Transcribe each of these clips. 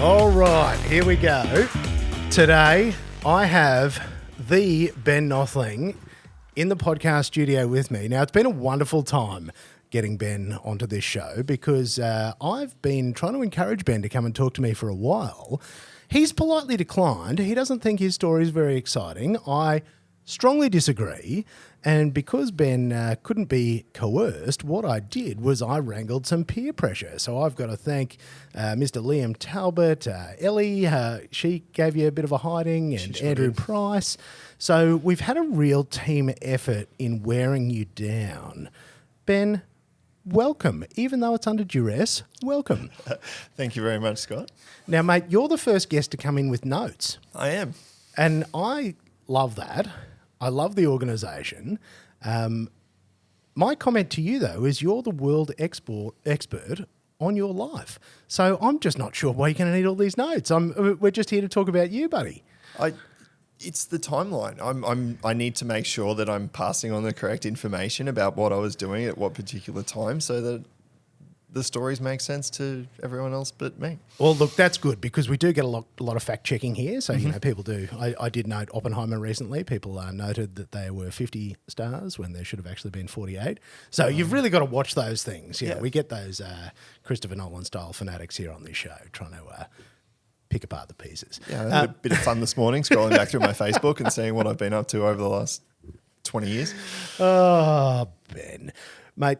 All right, here we go. Today, I have the Ben Nothling in the podcast studio with me. Now, it's been a wonderful time getting Ben onto this show because I've been trying to encourage Ben to come and talk to me for a while. He's politely declined. He doesn't think his story is very exciting. I strongly disagree. And because Ben couldn't be coerced, what I did was I wrangled some peer pressure. So I've got to thank Mr. Liam Talbot, Ellie, she gave you a bit of a hiding, and Andrew Price. So we've had a real team effort in wearing you down. Ben, welcome. Even though it's under duress, welcome. Thank you very much, Scott. Now, mate, you're the first guest to come in with notes. I am. And I love that. I love the organisation. My comment to you, though, is you're the world expert on your life. So I'm just not sure why you're going to need all these notes. We're just here to talk about you, buddy. It's the timeline. I need to make sure that I'm passing on the correct information about what I was doing at what particular time so that the stories make sense to everyone else but me. Well, look, that's good because we do get a lot of fact checking here. So, you know, people do. I did note Oppenheimer recently. People noted that there were 50 stars when there should have actually been 48. So you've really got to watch those things. You know, we get those Christopher Nolan style fanatics here on this show trying to pick apart the pieces. Yeah, I had a bit of fun this morning scrolling back through my Facebook and seeing what I've been up to over the last 20 years. Oh, Ben. Mate,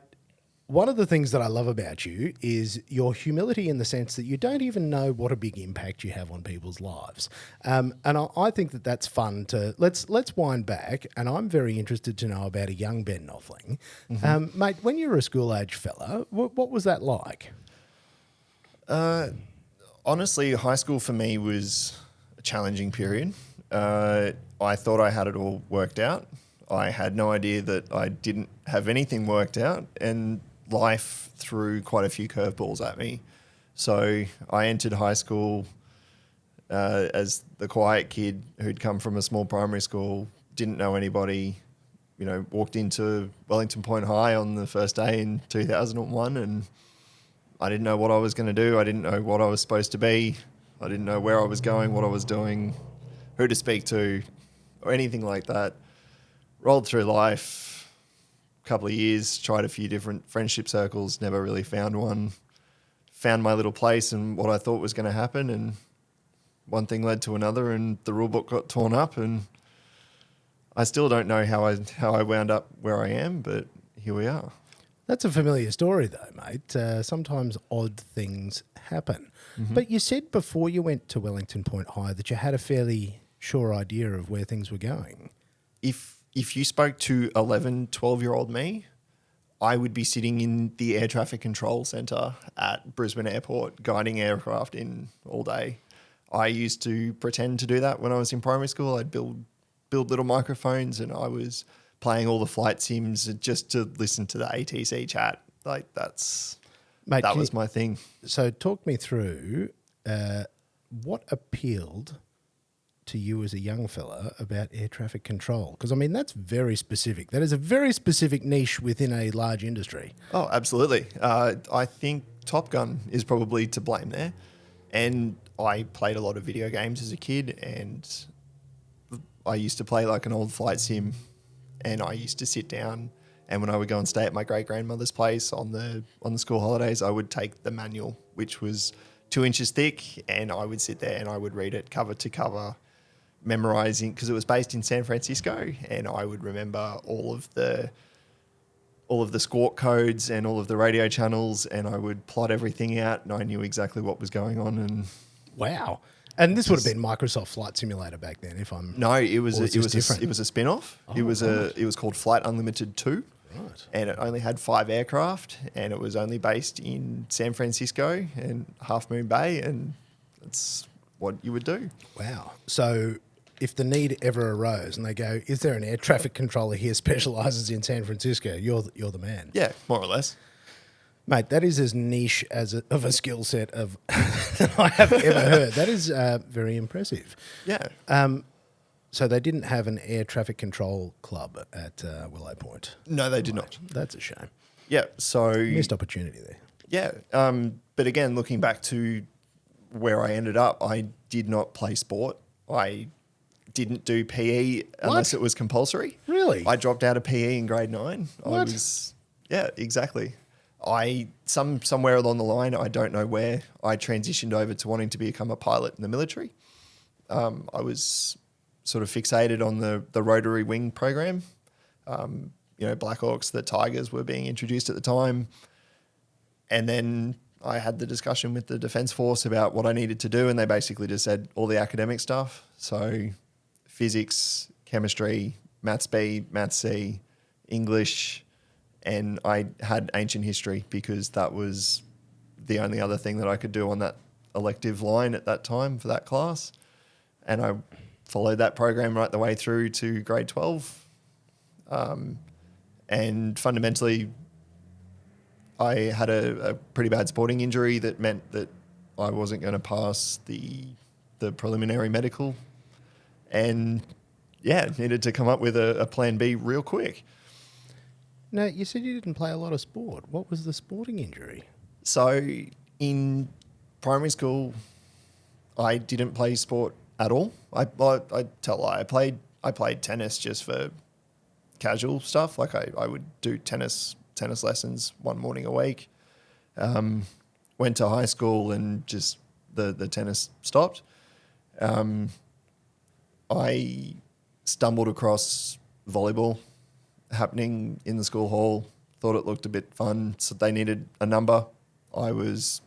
one of the things that I love about you is your humility in the sense that you don't even know what a big impact you have on people's lives. And I think that that's fun to... Let's wind back, and I'm very interested to know about a young Ben Nothling. Mate, when you were a school-age fella, what was that like? Honestly, high school for me was a challenging period. I thought I had it all worked out. I had no idea that I didn't have anything worked out, and life threw quite a few curveballs at me. So I entered high school as the quiet kid who'd come from a small primary school, didn't know anybody, you know, walked into Wellington Point High on the first day in 2001 and I didn't know what I was going to do. I didn't know what I was supposed to be. I didn't know where I was going, what I was doing, who to speak to, or anything like that. Rolled through life, couple of years, tried a few different friendship circles, never really found one. Found my little place and what I thought was going to happen, and one thing led to another, and the rule book got torn up, and I still don't know how I wound up where I am, but here we are. That's a familiar story, though, mate. Sometimes odd things happen. But you said before you went to Wellington Point High that you had a fairly sure idea of where things were going. If you spoke to 11, 12-year-old me, I would be sitting in the air traffic control centre at Brisbane Airport guiding aircraft in all day. I used to pretend to do that when I was in primary school. I'd build little microphones and I was playing all the flight sims just to listen to the ATC chat. Like that was my thing. So talk me through what appealed to you as a young fella about air traffic control? Because, I mean, that's very specific. That is a very specific niche within a large industry. Oh, absolutely. I think Top Gun is probably to blame there. And I played a lot of video games as a kid, and I used to play like an old flight sim, and I used to sit down, and when I would go and stay at my great-grandmother's place on the school holidays, I would take the manual, which was 2 inches thick, and I would sit there and I would read it cover to cover, memorizing, because it was based in San Francisco, and I would remember all of the squawk codes and all of the radio channels, and I would plot everything out, and I knew exactly what was going on. And wow! And this would have been Microsoft Flight Simulator back then, if I'm no, it was a spin-off. Oh, it was called Flight Unlimited 2. Right. And it only had 5 aircraft, and it was only based in San Francisco and Half Moon Bay, and that's what you would do. Wow! So if the need ever arose and they go, is there an air traffic controller here specialises in San Francisco? You're the man. Yeah, more or less. Mate, that is as niche of a skill set of that I have ever heard. That is very impressive. Yeah. So they didn't have an air traffic control club at Willow Point? No, they did not. That's a shame. Yeah, so... Missed opportunity there. Yeah, but again, looking back to where I ended up, I did not play sport. I didn't do PE unless it was compulsory. Really? I dropped out of PE in grade 9. What? Yeah, exactly. Somewhere along the line, I don't know where, I transitioned over to wanting to become a pilot in the military. I was sort of fixated on the rotary wing program. Black Hawks, the Tigers were being introduced at the time. And then I had the discussion with the Defence Force about what I needed to do, and they basically just said all the academic stuff. So physics, chemistry, maths B, maths C, English, and I had ancient history because that was the only other thing that I could do on that elective line at that time for that class. And I followed that program right the way through to grade 12. And fundamentally, I had a pretty bad sporting injury that meant that I wasn't going to pass the preliminary medical, and needed to come up with a plan B real quick. Now, you said you didn't play a lot of sport. What was the sporting injury? So in primary school, I didn't play sport at all. I tell a lie. I played tennis just for casual stuff. Like I would do tennis lessons one morning a week. Went to high school and just the tennis stopped. I stumbled across volleyball happening in the school hall, thought it looked a bit fun, so they needed a number. I was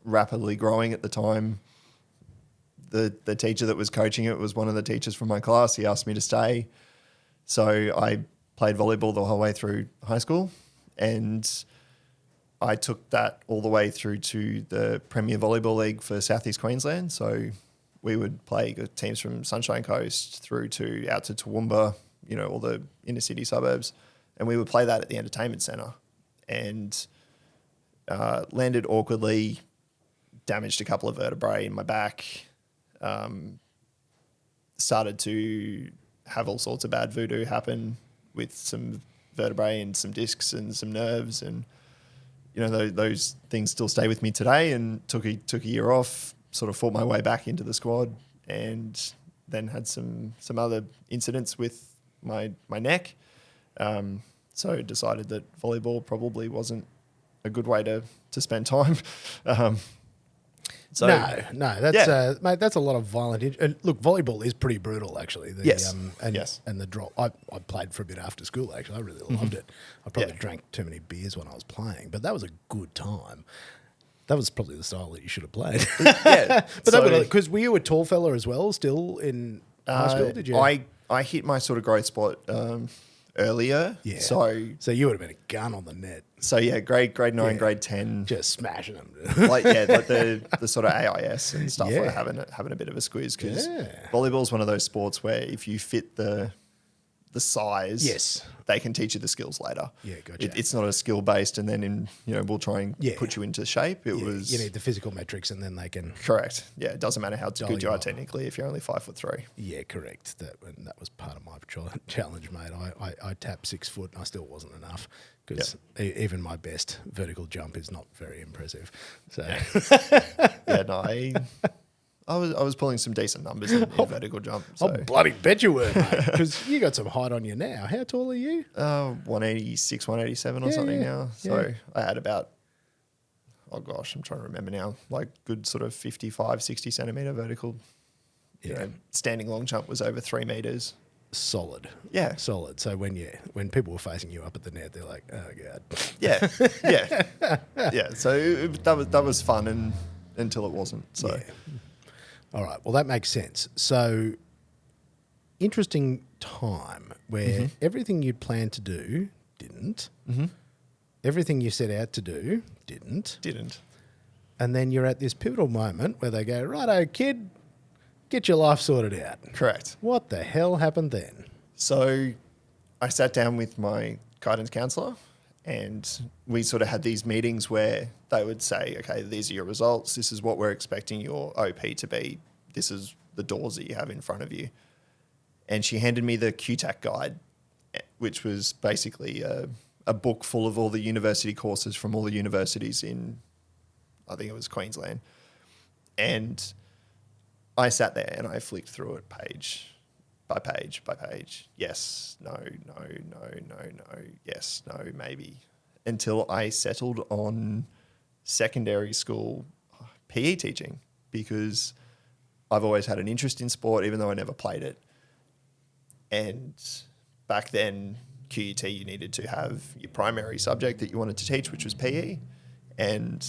rapidly growing at the time. The teacher that was coaching it was one of the teachers from my class. He asked me to stay. So I played volleyball the whole way through high school, and I took that all the way through to the Premier Volleyball League for Southeast Queensland. So we would play teams from Sunshine Coast through to out to Toowoomba, all the inner city suburbs, and we would play that at the entertainment centre. And landed awkwardly, damaged a couple of vertebrae in my back, started to have all sorts of bad voodoo happen with some vertebrae and some discs and some nerves, and those things still stay with me today. And took a year off, sort of fought my way back into the squad, and then had some other incidents with my neck. So decided that volleyball probably wasn't a good way to spend time. No, that's mate. That's a lot of violent. And look, volleyball is pretty brutal, actually. Yes. And the drop. I played for a bit after school. Actually, I really loved it. I probably drank too many beers when I was playing, but that was a good time. That was probably the style that you should have played. Yeah, but because were you a tall fella as well, still in high school? Did you? I hit my sort of growth spot earlier. Yeah. So you would have been a gun on the net. So grade 9, grade 10, just smashing them. like the sort of AIS and stuff. Like having a bit of a squeeze, because volleyball is one of those sports where if you fit the size, they can teach you the skills later. Yeah, gotcha. It's not a skill based, and then we'll try and put you into shape. You need the physical metrics, and then they can. Correct. Yeah, it doesn't matter how good you are technically if you're only 5'3". Yeah, correct. That was part of my challenge, mate. I tapped 6 foot, and I still wasn't enough, because even my best vertical jump is not very impressive. So I was pulling some decent numbers in vertical jump. So. I'll bloody bet you were, mate, because you got some height on you now. How tall are you? 186, 187 or something now. So I had about, I'm trying to remember now, like good sort of 55, 60 centimetre vertical. Standing long jump was over 3 metres. Solid. Yeah. Solid. So when people were facing you up at the net, they're like, oh, God. Yeah. Yeah. So that was fun until it wasn't. So. Yeah. All right. Well, that makes sense. So, interesting time where everything you'd planned to do didn't. Mm-hmm. Everything you set out to do didn't. And then you're at this pivotal moment where they go, righto, kid, get your life sorted out. Correct. What the hell happened then? So, I sat down with my guidance counsellor, and we sort of had these meetings where they would say, okay, these are your results. This is what we're expecting your OP to be. This is the doors that you have in front of you. And she handed me the QTAC guide, which was basically a book full of all the university courses from all the universities in, I think it was Queensland. And I sat there and I flicked through it page by page by page. Yes, no, no, no, no, no, yes, no, maybe. Until I settled on secondary school PE teaching, because I've always had an interest in sport, even though I never played it. And back then, QUT, you needed to have your primary subject that you wanted to teach, which was PE. And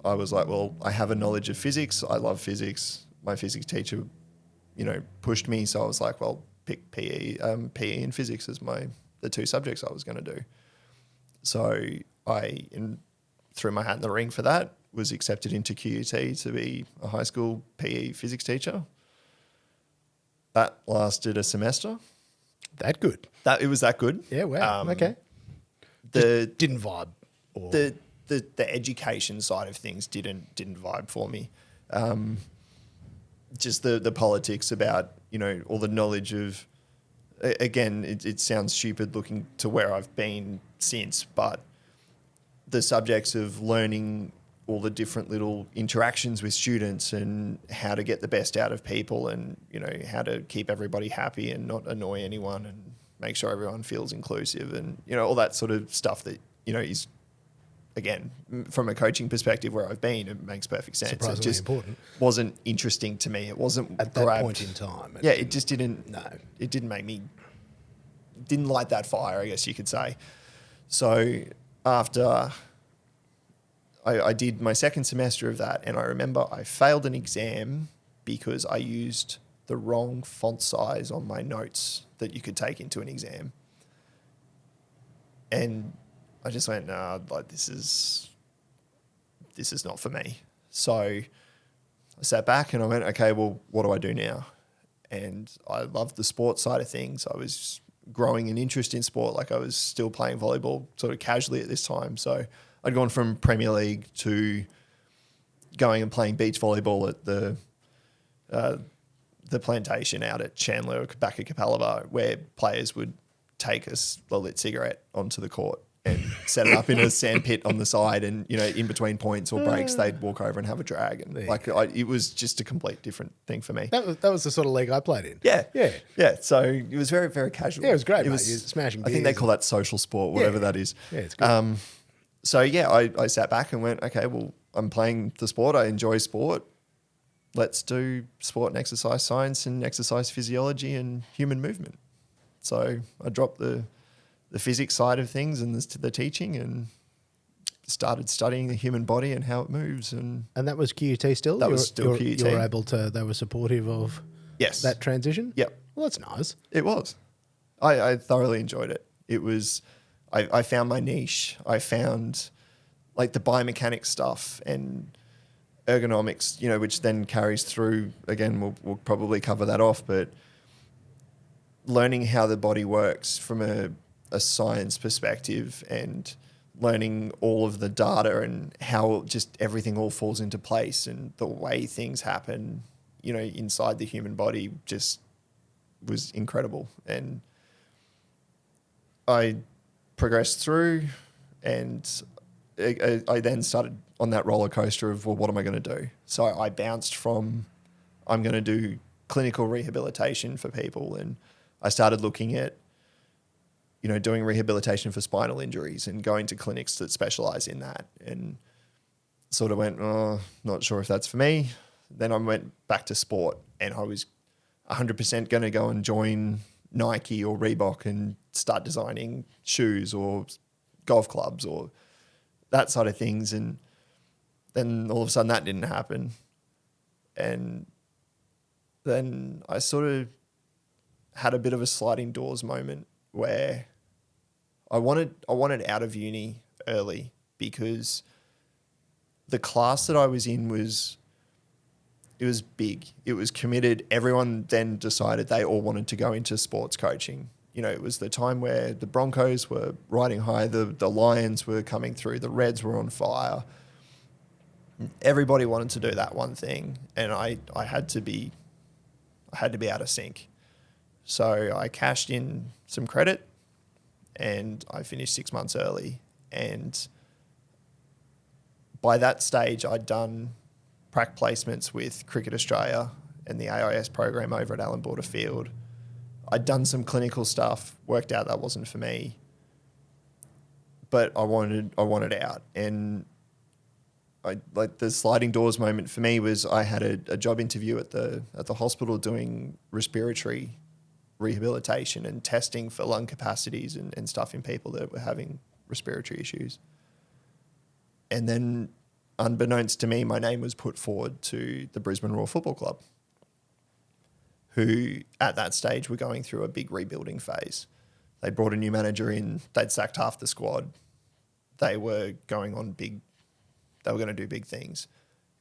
I was like, well, I have a knowledge of physics. I love physics. My physics teacher, pushed me. So I was like, well, pick PE and physics as the two subjects I was going to do. So I threw my hat in the ring for that, was accepted into QUT to be a high school PE physics teacher. That lasted a semester. That good? It was that good. Yeah, wow. Okay. The Didn't vibe. Or... The education side of things didn't vibe for me. Just the politics about, all the knowledge of, again, it sounds stupid looking to where I've been since, but the subjects of learning all the different little interactions with students and how to get the best out of people and, how to keep everybody happy and not annoy anyone and make sure everyone feels inclusive and, all that sort of stuff that, is, again, from a coaching perspective where I've been, it makes perfect sense. Surprisingly it just important. wasn't interesting to me. It wasn't at that grabbed. point in time. It just didn't. No, it didn't make me. Didn't light that fire, I guess you could say. So after I did my second semester of that, and I remember I failed an exam because I used the wrong font size on my notes that you could take into an exam, and I just went, nah, like this is not for me. So I sat back and I went, okay, well, what do I do now? And I loved the sports side of things. I was growing an interest in sport. Like I was still playing volleyball sort of casually at this time. So I'd gone from Premier League to going and playing beach volleyball at the plantation out at Chandler, back at Capalaba, where players would take a lit cigarette onto the court and set it up in a sand pit on the side, and in between points or breaks they'd walk over and have a drag, and it was just a complete different thing for me. That was the sort of league I played in. Yeah. So it was very, very casual. Yeah, it was great. You're smashing. I think they call that social sport, whatever that is. Yeah, it's good. So I sat back and went, okay, well, I'm playing the sport. I enjoy sport. Let's do sport and exercise science and exercise physiology and human movement. So I dropped the physics side of things and the teaching and started studying the human body and how it moves. And that was QUT still? That was still QUT. You were able to, they were supportive of that transition? Yep. Well, that's nice. It was. I thoroughly enjoyed it. It was, I found my niche. I found like the biomechanics stuff and ergonomics, which then carries through, again, we'll probably cover that off, but learning how the body works from a science perspective and learning all of the data and how just everything all falls into place and the way things happen, inside the human body just was incredible. And I progressed through and I then started on that roller coaster of, well, what am I going to do? So I bounced from, I'm going to do clinical rehabilitation for people, and I started looking at, doing rehabilitation for spinal injuries and going to clinics that specialize in that, and sort of went, oh, not sure if that's for me. Then I went back to sport, and I was 100% going to go and join Nike or Reebok and start designing shoes or golf clubs or that side of things. And then all of a sudden that didn't happen. And then I sort of had a bit of a sliding doors moment where I wanted out of uni early, because the class that I was in was big. It was committed. Everyone then decided they all wanted to go into sports coaching. It was the time where the Broncos were riding high, the Lions were coming through, the Reds were on fire. Everybody wanted to do that one thing, and I had to be out of sync. So I cashed in some credit and I finished 6 months early. And by that stage, I'd done prac placements with Cricket Australia and the AIS program over at Allan Border Field. I'd done some clinical stuff, worked out that wasn't for me, but I wanted out. And like the sliding doors moment for me was I had a job interview at the hospital doing respiratory rehabilitation and testing for lung capacities and stuff in people that were having respiratory issues. And then, unbeknownst to me, my name was put forward to the Brisbane Roar Football Club, who at that stage were going through a big rebuilding phase. They brought a new manager in, they'd sacked half the squad. They were going to do big things.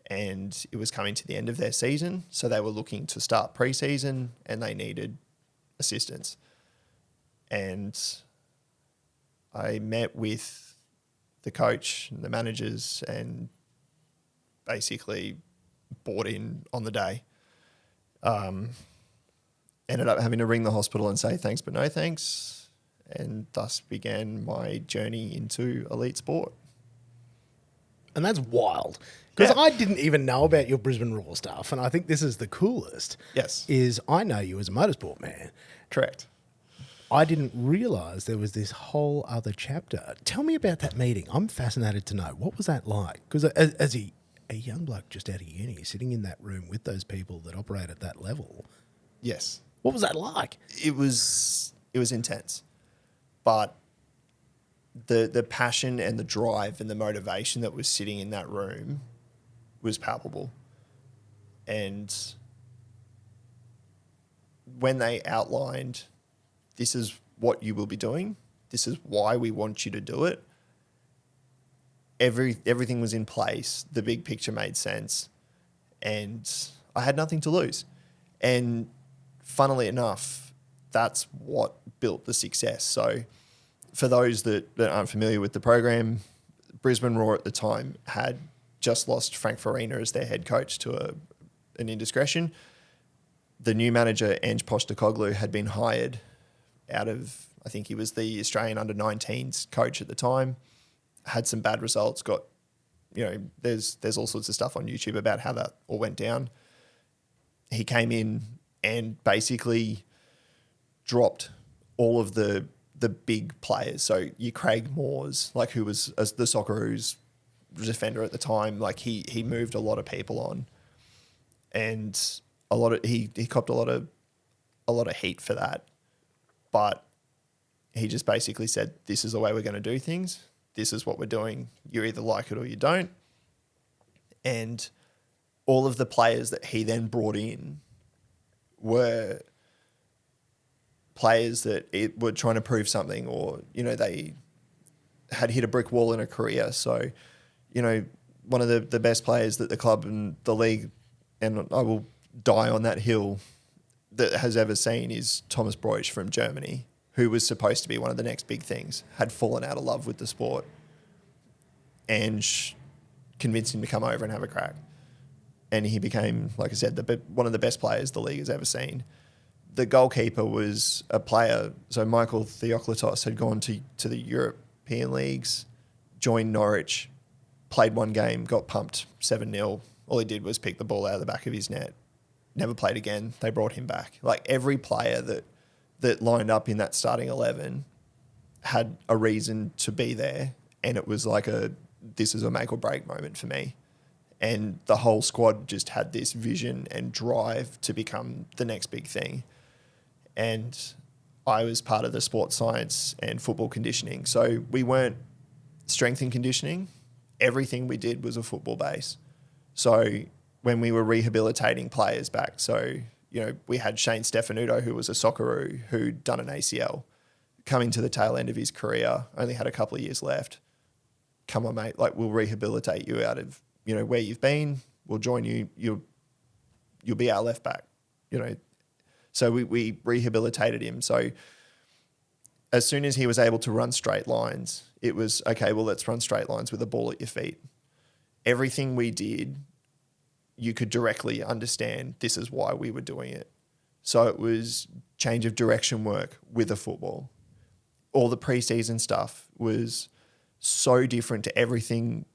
And it was coming to the end of their season, so they were looking to start pre-season and they needed assistance. And I met with the coach and the managers and basically bought in on the day. Ended up having to ring the hospital and say thanks but no thanks, and thus began my journey into elite sport. And that's wild. Because Yeah. I didn't even know about your Brisbane Roar stuff, and I think this is the coolest. Yes. Is I know you as a motorsport man. Correct. I didn't realise there was this whole other chapter. Tell me about that meeting. I'm fascinated to know. What was that like? Because as a young bloke just out of uni, sitting in that room with those people that operate at that level, Yes. what was that like? It was intense, but the passion and the drive and the motivation that was sitting in that room was palpable. And when they outlined, this is what you will be doing, this is why we want you to do it, everything was in place, the big picture made sense, and I had nothing to lose. And funnily enough, that's what built the success. So for those that aren't familiar with the program, Brisbane Roar at the time had just lost Frank Farina as their head coach to an indiscretion. The new manager, Ange Postecoglou, had been hired out of, I think he was the Australian under-19s coach at the time, had some bad results, got, there's all sorts of stuff on YouTube about how that all went down. He came in and basically dropped all of the big players. So your Craig Moores, like who was as the Socceroos defender at the time, like he moved a lot of people on, and he copped a lot of heat for that. But he just basically said, this is the way we're going to do things. This is what we're doing. You either like it or you don't. And all of the players that he then brought in were players that were trying to prove something, or, they had hit a brick wall in a career. So, one of the best players that the club and the league, and I will die on that hill, that has ever seen is Thomas Broich from Germany, who was supposed to be one of the next big things, had fallen out of love with the sport, and convinced him to come over and have a crack. And he became, like I said, one of the best players the league has ever seen. The goalkeeper was a player. So Michael Theoklitos had gone to the European leagues, joined Norwich, played one game, got pumped 7-0. All he did was pick the ball out of the back of his net. Never played again. They brought him back. Like every player that lined up in that starting 11 had a reason to be there. And it was like this is a make or break moment for me. And the whole squad just had this vision and drive to become the next big thing. And I was part of the sports science and football conditioning. So we weren't strength and conditioning. Everything we did was a football base. So when we were rehabilitating players back, so, we had Shane Stefanuto, who was a Socceroo, who'd done an ACL, coming to the tail end of his career, only had a couple of years left. Come on, mate, like we'll rehabilitate you out of, where you've been. We'll join you. You'll be our left back, So we rehabilitated him. So as soon as he was able to run straight lines, it was, okay, well, let's run straight lines with a ball at your feet. Everything we did, you could directly understand this is why we were doing it. So it was change of direction work with a football. All the preseason stuff was so different to everything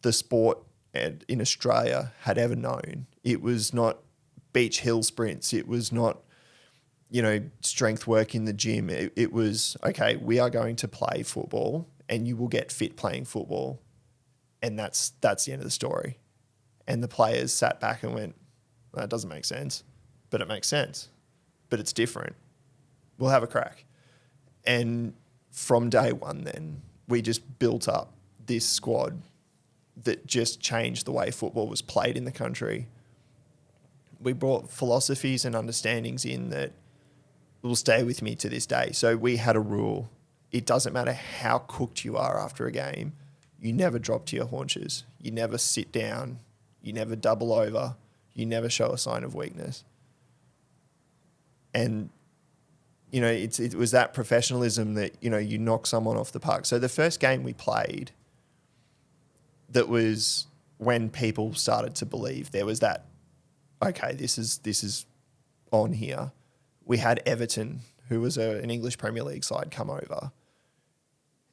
the sport in Australia had ever known. It was not beach hill sprints. It was not, strength work in the gym. It was, okay, we are going to play football and you will get fit playing football. And that's the end of the story. And the players sat back and went, that doesn't make sense, but it makes sense, but it's different. We'll have a crack. And from day one then, we just built up this squad that just changed the way football was played in the country. We brought philosophies and understandings in that will stay with me to this day. So we had a rule. It doesn't matter how cooked you are after a game, you never drop to your haunches. You never sit down. You never double over. You never show a sign of weakness. And, it was that professionalism that, you knock someone off the park. So the first game we played, that was when people started to believe there was that, okay, this is on here. We had Everton, who was an English Premier League side, come over.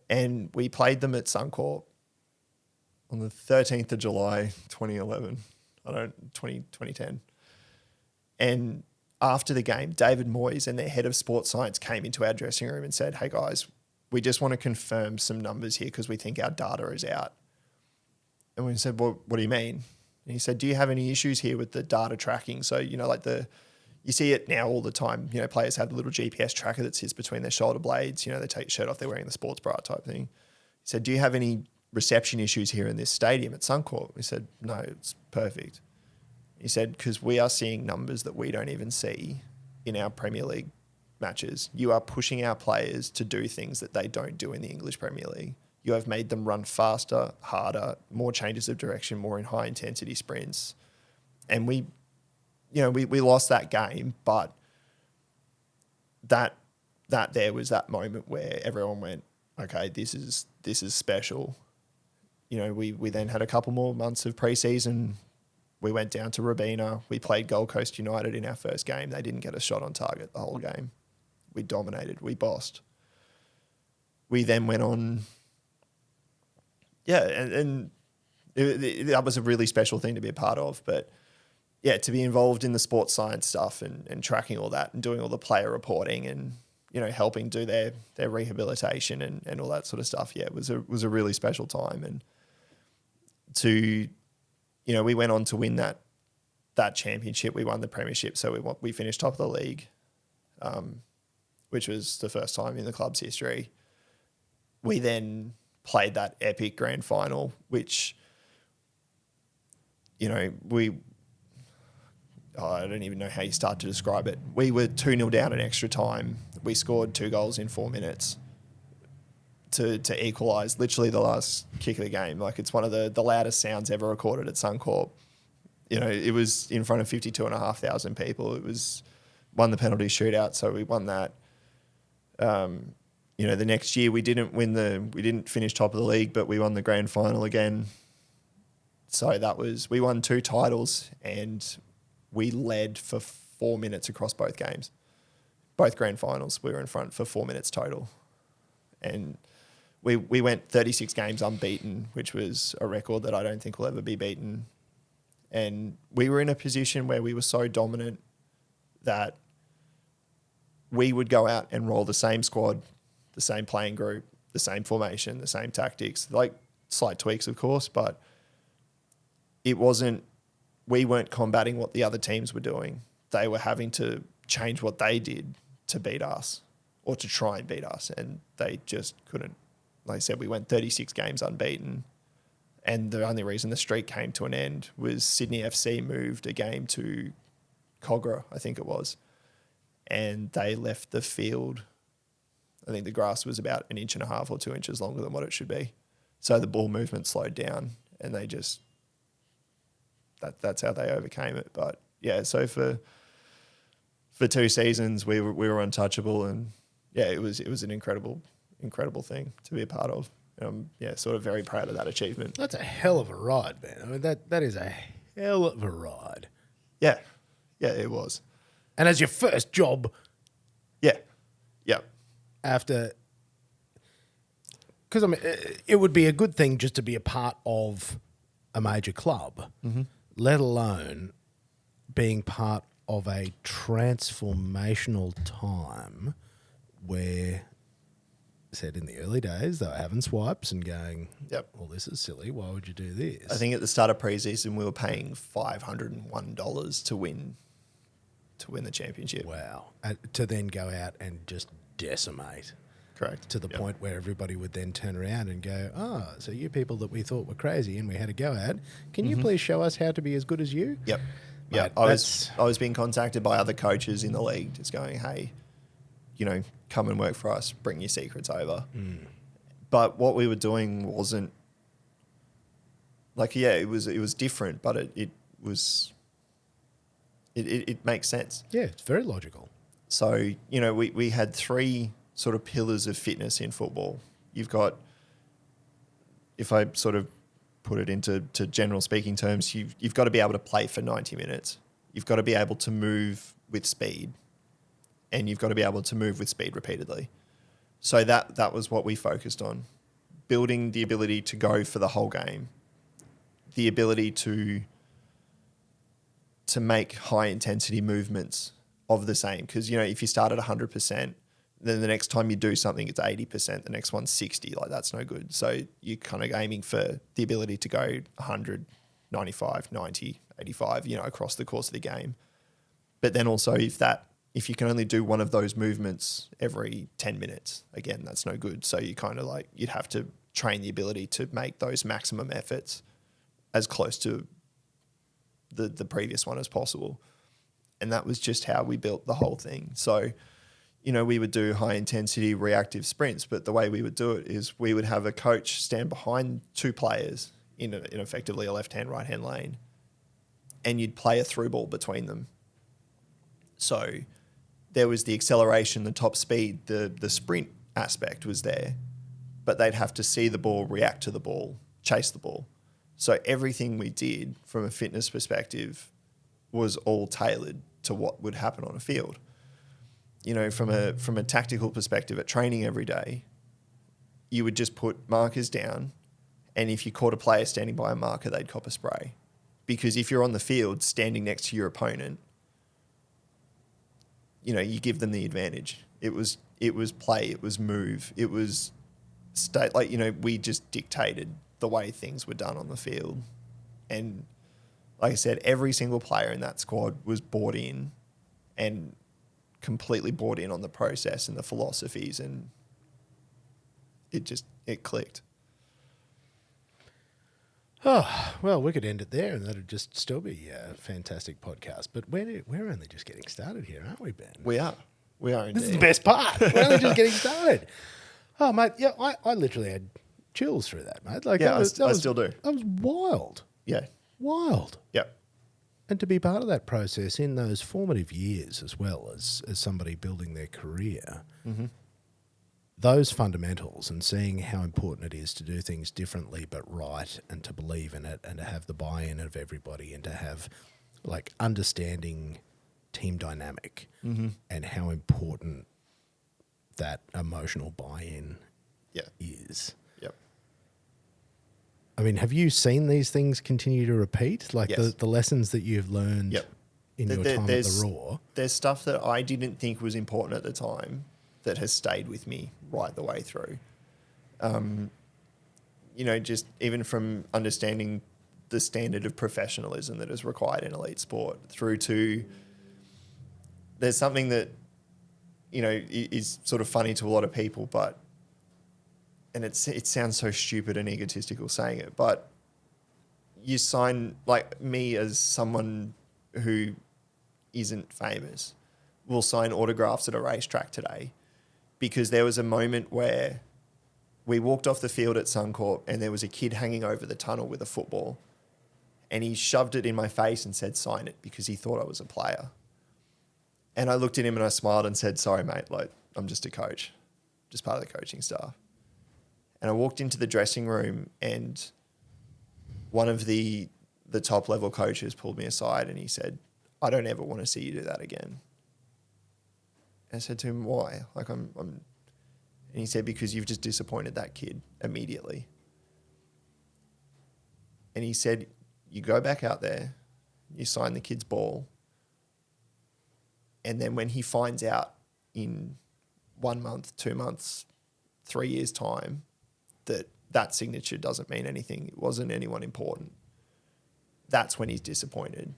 And we played them at Suncorp on the 13th of July, 2010. And after the game, David Moyes and their head of sports science came into our dressing room and said, hey guys, we just want to confirm some numbers here because we think our data is out. And we said, well, what do you mean? And he said, do you have any issues here with the data tracking? So, you see it now all the time. Players have the little GPS tracker that sits between their shoulder blades. They take the shirt off, they're wearing the sports bra type thing. He said, do you have any reception issues here in this stadium at Suncorp? We said, no, it's perfect. He said, because we are seeing numbers that we don't even see in our Premier League matches. You are pushing our players to do things that they don't do in the English Premier League. You have made them run faster, harder, more changes of direction, more in high intensity sprints. And we lost that game, but that there was that moment where everyone went, okay, this is special. We then had a couple more months of pre-season. We went down to Robina. We played Gold Coast United in our first game. They didn't get a shot on target the whole game. We dominated. We bossed. We then went on. Yeah, and that was a really special thing to be a part of. But yeah, to be involved in the sports science stuff and tracking all that and doing all the player reporting and, helping do their rehabilitation and all that sort of stuff. Yeah, it was a really special time. And we went on to win that championship. We won the premiership. So we finished top of the league, which was the first time in the club's history. We then played that epic grand final, which, I don't even know how you start to describe it. We were 2-0 down in extra time. We scored 2 goals in 4 minutes to equalise literally the last kick of the game. Like, it's one of the loudest sounds ever recorded at Suncorp. It was in front of 52,500 people. It was won the penalty shootout, so we won that. The next year we didn't finish top of the league, but we won the grand final again. So we won 2 titles and we led for 4 minutes across both games. Both grand finals, we were in front for 4 minutes total. And we went 36 games unbeaten, which was a record that I don't think will ever be beaten. And we were in a position where we were so dominant that we would go out and roll the same squad, the same playing group, the same formation, the same tactics, like slight tweaks, of course, but we weren't combating what the other teams were doing. They were having to change what they did to beat us or to try and beat us, and they just couldn't. Like I said, we went 36 games unbeaten, and the only reason the streak came to an end was Sydney FC moved a game to Cogra, I think it was, and they left the field. I think the grass was about 1.5 inches or 2 inches longer than what it should be. So the ball movement slowed down, and they just that's how they overcame it. But yeah, so for 2 seasons we were untouchable, and yeah, it was an incredible thing to be a part of. Sort of very proud of that achievement. That's a hell of a ride, man. I mean, that is a hell of a ride. Yeah, it was. And as your first job, yeah. After, because I mean, it would be a good thing just to be a part of a major club, let alone being part of a transformational time where, said in the early days, they were having swipes and going, Yep. well, this is silly. Why would you do this? I think at the start of preseason, we were paying $501 to win the championship. Wow. To then go out and just decimate Correct. to the Yep. point where everybody would then turn around and go, oh, so you people that we thought were crazy and we had a go at, can you please show us how to be as good as you? Yep. Mate, Yeah, I was being contacted by other coaches in the league, just going, "Hey, come and work for us. Bring your secrets over." But what we were doing wasn't like, it was different, but it makes sense. Yeah, it's very logical. So we had three sort of pillars of fitness in football. You've got, if I sort of put it into general speaking terms, you've got to be able to play for 90 minutes. You've got to be able to move with speed, and you've got to be able to move with speed repeatedly. So that was what we focused on, building the ability to go for the whole game, the ability to make high intensity movements of the same. Because if you start at 100%, then the next time you do something, it's 80%. The next one's 60. Like, that's no good. So you're kind of aiming for the ability to go 100, 95, 90, 85, across the course of the game. But then also if you can only do one of those movements every 10 minutes, again, that's no good. So you kind of you'd have to train the ability to make those maximum efforts as close to the previous one as possible. And that was just how we built the whole thing. So, we would do high intensity reactive sprints, but the way we would do it is we would have a coach stand behind two players in effectively a left-hand, right-hand lane, and you'd play a through ball between them. So there was the acceleration, the top speed, the sprint aspect was there, but they'd have to see the ball, react to the ball, chase the ball. So everything we did from a fitness perspective was all tailored to what would happen on a field. From a tactical perspective at training every day, you would just put markers down, and if you caught a player standing by a marker, they'd cop a spray. Because if you're on the field standing next to your opponent, you give them the advantage. It was play, it was move, it was state. We just dictated the way things were done on the field. And like I said, every single player in that squad was bought in and completely bought in on the process and the philosophies, and it clicked. Oh, well, we could end it there and that'd just still be a fantastic podcast. But we're only just getting started here, aren't we, Ben? We are indeed. This is the best part. We're only just getting started. Oh, mate, yeah, I literally had chills through that, mate. I still do. That was wild. Yeah. Wild. Yep. And to be part of that process in those formative years as well as somebody building their career, those fundamentals and seeing how important it is to do things differently but right, and to believe in it and to have the buy-in of everybody and to have understanding team dynamic and how important that emotional buy-in is. Yep. I mean, have you seen these things continue to repeat? Yes. The lessons that you've learned in your time at the Raw? There's stuff that I didn't think was important at the time that has stayed with me right the way through. Just even from understanding the standard of professionalism that is required in elite sport through to there's something that, is sort of funny to a lot of people, and it sounds so stupid and egotistical saying it, but you sign, me as someone who isn't famous, will sign autographs at a racetrack today because there was a moment where we walked off the field at Suncorp and there was a kid hanging over the tunnel with a football, and he shoved it in my face and said, "Sign it," because he thought I was a player. And I looked at him and I smiled and said, "Sorry, mate, I'm just a coach, just part of the coaching staff." And I walked into the dressing room and one of the top level coaches pulled me aside and he said, "I don't ever want to see you do that again." And I said to him, "Why?" And he said, "Because you've just disappointed that kid immediately." And he said, you go back out there, you sign the kid's ball, and then when he finds out in 1 month, 2 months, 3 years' time that that signature doesn't mean anything, it wasn't anyone important, that's when he's disappointed.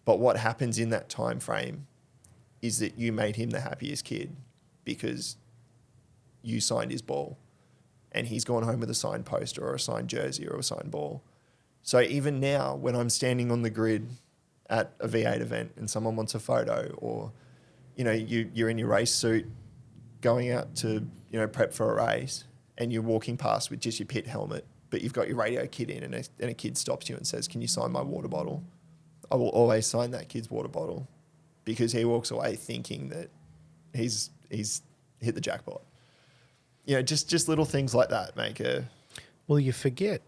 But what happens in that time frame is that you made him the happiest kid because you signed his ball and he's gone home with a signed poster or a signed jersey or a signed ball. So even now, when I'm standing on the grid at a V8 event and someone wants a photo, or, you know, you're in your race suit going out to, you know, prep for a race and you're walking past with just your pit helmet, but you've got your radio kit in and a kid stops you and says, can you sign my water bottle? I will always sign that kid's water bottle because he walks away thinking that he's hit the jackpot. You know, just little things like that make a... Well, you forget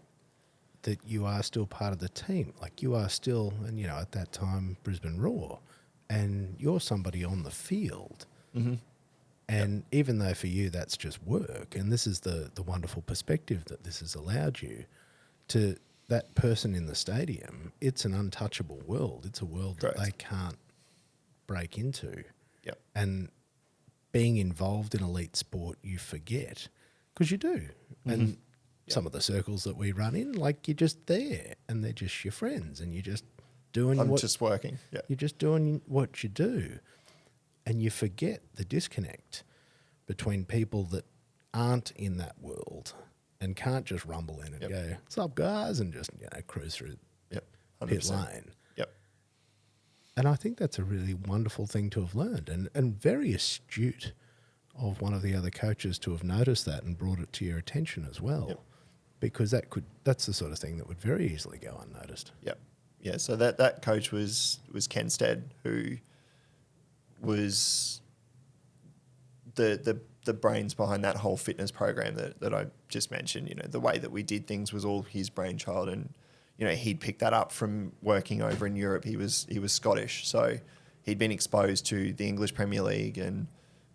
that you are still part of the team. Like you are still, and you know, at that time, Brisbane Roar, and you're somebody on the field. Mm-hmm. And even though for you that's just work, and this is the wonderful perspective that this has allowed you, to that person in the stadium, it's an untouchable world. It's a world Correct. that they can't break into. Yep. And being involved in elite sport, you forget, because you do. Mm-hmm. And some of the circles that we run in, like you're just there and they're just your friends and you're just doing just working. Yeah. You're just doing what you do. And you forget the disconnect between people that aren't in that world and can't just rumble in and Yep. go, "What's up, guys?" and just, you know, cruise through Yep. pit 100%. lane. Yep. And I think that's a really wonderful thing to have learned, and very astute of one of the other coaches to have noticed that and brought it to your attention as well. Yep. Because that's the sort of thing that would very easily go unnoticed. Yep. Yeah. So that coach was Ken Stead, who was the brains behind that whole fitness program that I just mentioned. You know, the way that we did things was all his brainchild, and you know, he'd picked that up from working over in Europe. He was Scottish, so he'd been exposed to the English Premier League, and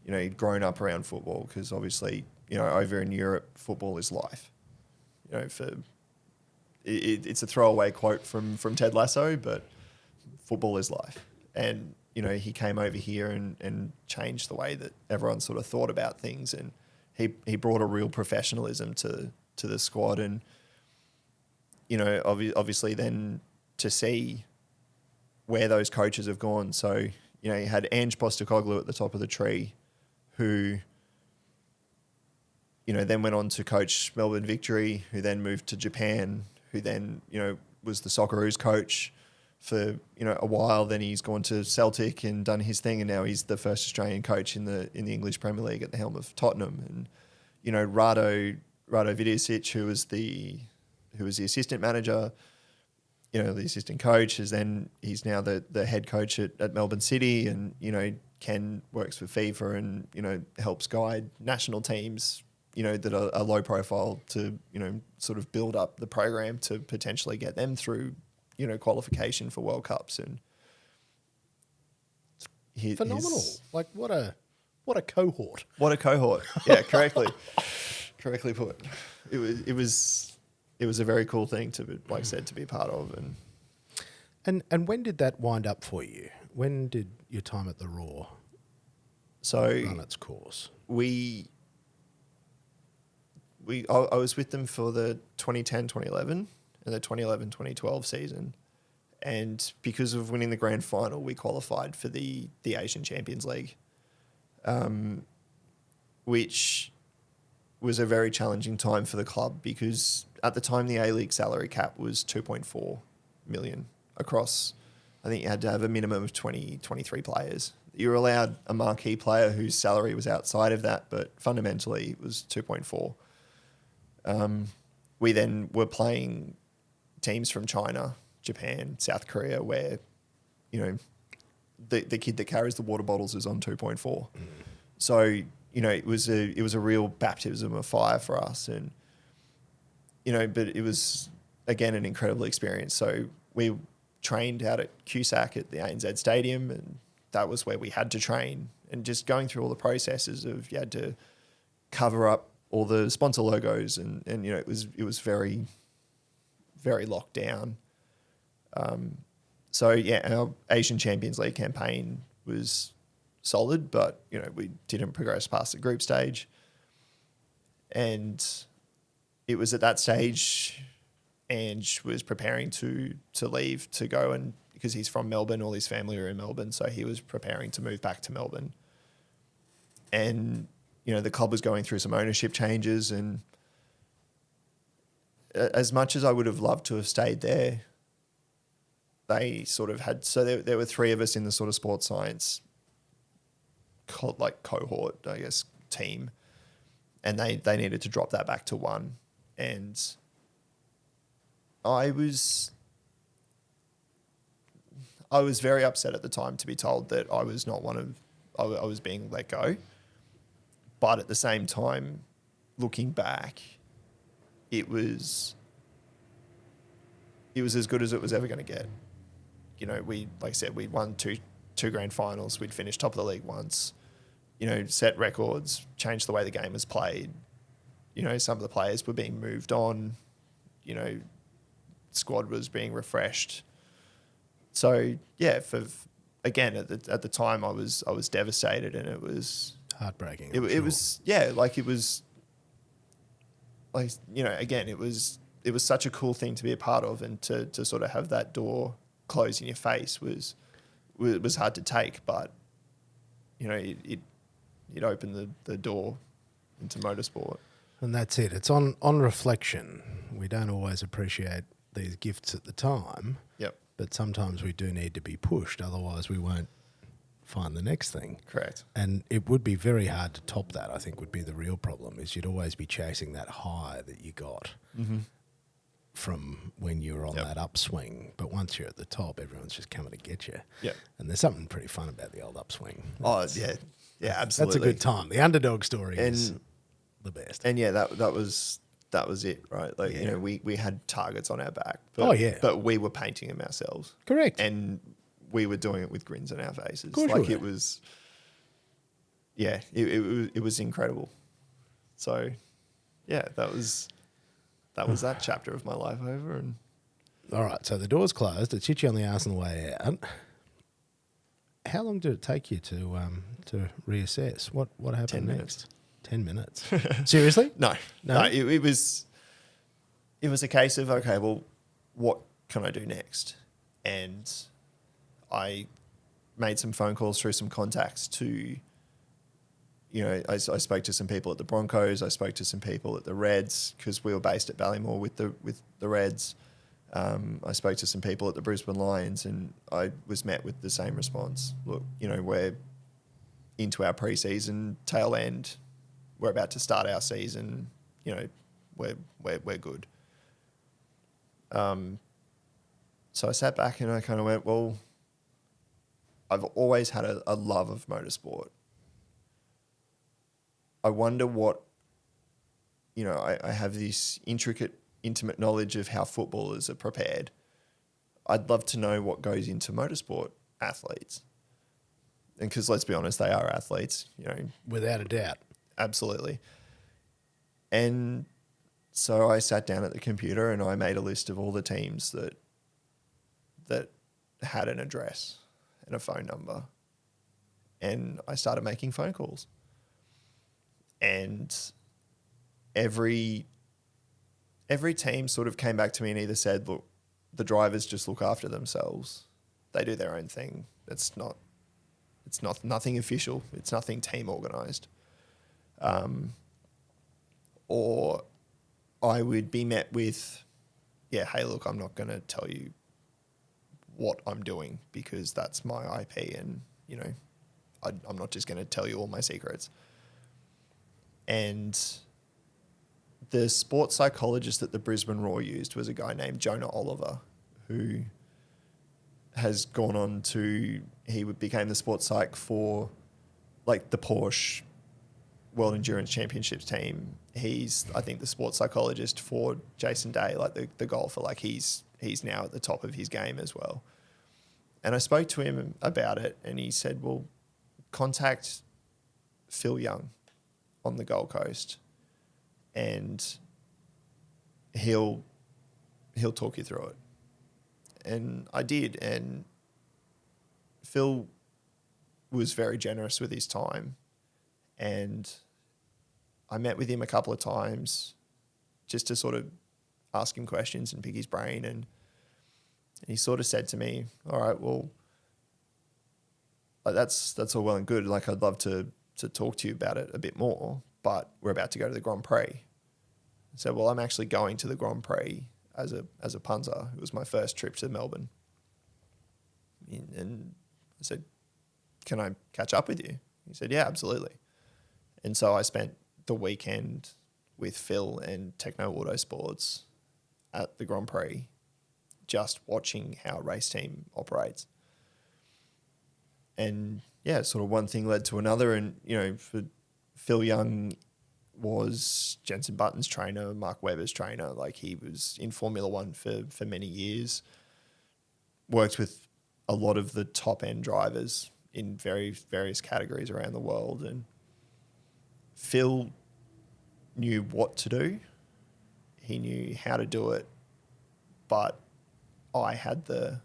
you know, he'd grown up around football because obviously, you know, over in Europe, football is life. You know, it's a throwaway quote from Ted Lasso, but football is life. And you know, he came over here and changed the way that everyone sort of thought about things, and he brought a real professionalism to the squad. And you know, obviously then to see where those coaches have gone. So, you know, you had Ange Postecoglou at the top of the tree, who, you know, then went on to coach Melbourne Victory, who then moved to Japan, who then, you know, was the Socceroos coach for, you know, a while. Then he's gone to Celtic and done his thing, and now he's the first Australian coach in the English Premier League at the helm of Tottenham. And, you know, Rado Vidicic, who was the assistant manager, you know, the assistant coach, he's now the head coach at Melbourne City. And, you know, Ken works for FIFA and, you know, helps guide national teams, you know, that are low profile to, you know, sort of build up the program to potentially get them through, you know, qualification for World Cups. And Phenomenal. Like what a cohort. What a cohort. Yeah, correctly put. It was a very cool thing to be, like I said, to be a part of. And when did that wind up for you? When did your time at the Raw run its course? I was with them for the 2010-2011 and the 2011-2012 season. And because of winning the grand final, we qualified for the Asian Champions League, which was a very challenging time for the club because at the time the A-League salary cap was 2.4 million across. I think you had to have a minimum of 23 players. You were allowed a marquee player whose salary was outside of that, but fundamentally it was 2.4. We then were playing teams from China, Japan, South Korea, where, you know, the kid that carries the water bottles is on 2.4. Mm. So, you know, it was a real baptism of fire for us. And, you know, but it was, again, an incredible experience. So we trained out at Cusack at the ANZ Stadium, and that was where we had to train. And just going through all the processes of, you had to cover up all the sponsor logos, and you know, it was very, very locked down. So yeah, our Asian Champions League campaign was solid, but we didn't progress past the group stage. And it was at that stage Ange was preparing to leave to go, and because he's from Melbourne, all his family are in Melbourne, so he was preparing to move back to Melbourne. And the club was going through some ownership changes, and as much as I would have loved to have stayed there, they sort of had, so there were three of us in the sort of sports science cohort, I guess, team, and they needed to drop that back to one. And I was very upset at the time to be told that I was not I was being let go. But at the same time, looking back, it was as good as it was ever going to get. We, like I said, we'd won two grand finals. We'd finished top of the league once. Set records, changed the way the game was played. Some of the players were being moved on. Squad was being refreshed. So yeah, again at the time I was devastated, and it was heartbreaking. It was again, it was such a cool thing to be a part of, and to sort of have that door close in your face was hard to take, but it opened the door into motorsport. And that's it. It's on reflection. We don't always appreciate these gifts at the time. Yep. But sometimes we do need to be pushed, otherwise we won't find the next thing. Correct. And it would be very hard to top that, I think, would be the real problem, is you'd always be chasing that high that you got from when you were on that upswing. But once you're at the top, everyone's just coming to get you. Yep. And there's something pretty fun about the old upswing. Oh, yeah. Yeah, absolutely. That's a good time. The underdog story is the best. And yeah, that was it, right? Like, we had targets on our back. But, but we were painting them ourselves. Correct. And we were doing it with grins on our faces. Of course like, it was, it was incredible. So, yeah, that was that chapter of my life over. And all right, so the door's closed. It's hit you on the arse on the way out. How long did it take you to reassess? What happened 10 next? minutes. 10 minutes. Seriously? No. It was a case of, okay, well, what can I do next? And I made some phone calls through some contacts to, I spoke to some people at the Broncos. I spoke to some people at the Reds, because we were based at Ballymore with the Reds. I spoke to some people at the Brisbane Lions, and I was met with the same response. Look, we're into our pre-season tail end. We're about to start our season. We're good. So I sat back and I kind of went, well, I've always had a love of motorsport. I wonder what, I have this intimate knowledge of how footballers are prepared. I'd love to know what goes into motorsport athletes. And because let's be honest, they are athletes, Without a doubt. Absolutely. And so I sat down at the computer and I made a list of all the teams that had an address and a phone number. And I started making phone calls. And every team sort of came back to me and either said, look, the drivers just look after themselves. They do their own thing. It's nothing official. It's nothing team organised. Or I would be met with, hey, look, I'm not going to tell you what I'm doing because that's my IP, and, I'm not just going to tell you all my secrets. And the sports psychologist that the Brisbane Roar used was a guy named Jonah Oliver, who has gone on to, became the sports psych for like the Porsche World Endurance Championships team. He's, I think, the sports psychologist for Jason Day, like the golfer. Like he's now at the top of his game as well. And I spoke to him about it, and he said, well, contact Phil Young on the Gold Coast, and he'll he'll talk you through it. And I did. And Phil was very generous with his time. And I met with him a couple of times just to sort of ask him questions and pick his brain. And he sort of said to me, all right, well, like that's all well and good. Like, I'd love to talk to you about it a bit more, but we're about to go to the Grand Prix. So, well, I'm actually going to the Grand Prix as a punter. It was my first trip to Melbourne. And I said, can I catch up with you? He said, yeah, absolutely. And so I spent the weekend with Phil and Techno Autosports at the Grand Prix, just watching how a race team operates. And yeah, sort of one thing led to another. And, you know, for Phil Young was Jenson Button's trainer, Mark Webber's trainer. Like, he was in Formula One for many years, worked with a lot of the top end drivers in various categories around the world. And Phil knew what to do. He knew how to do it, but I had the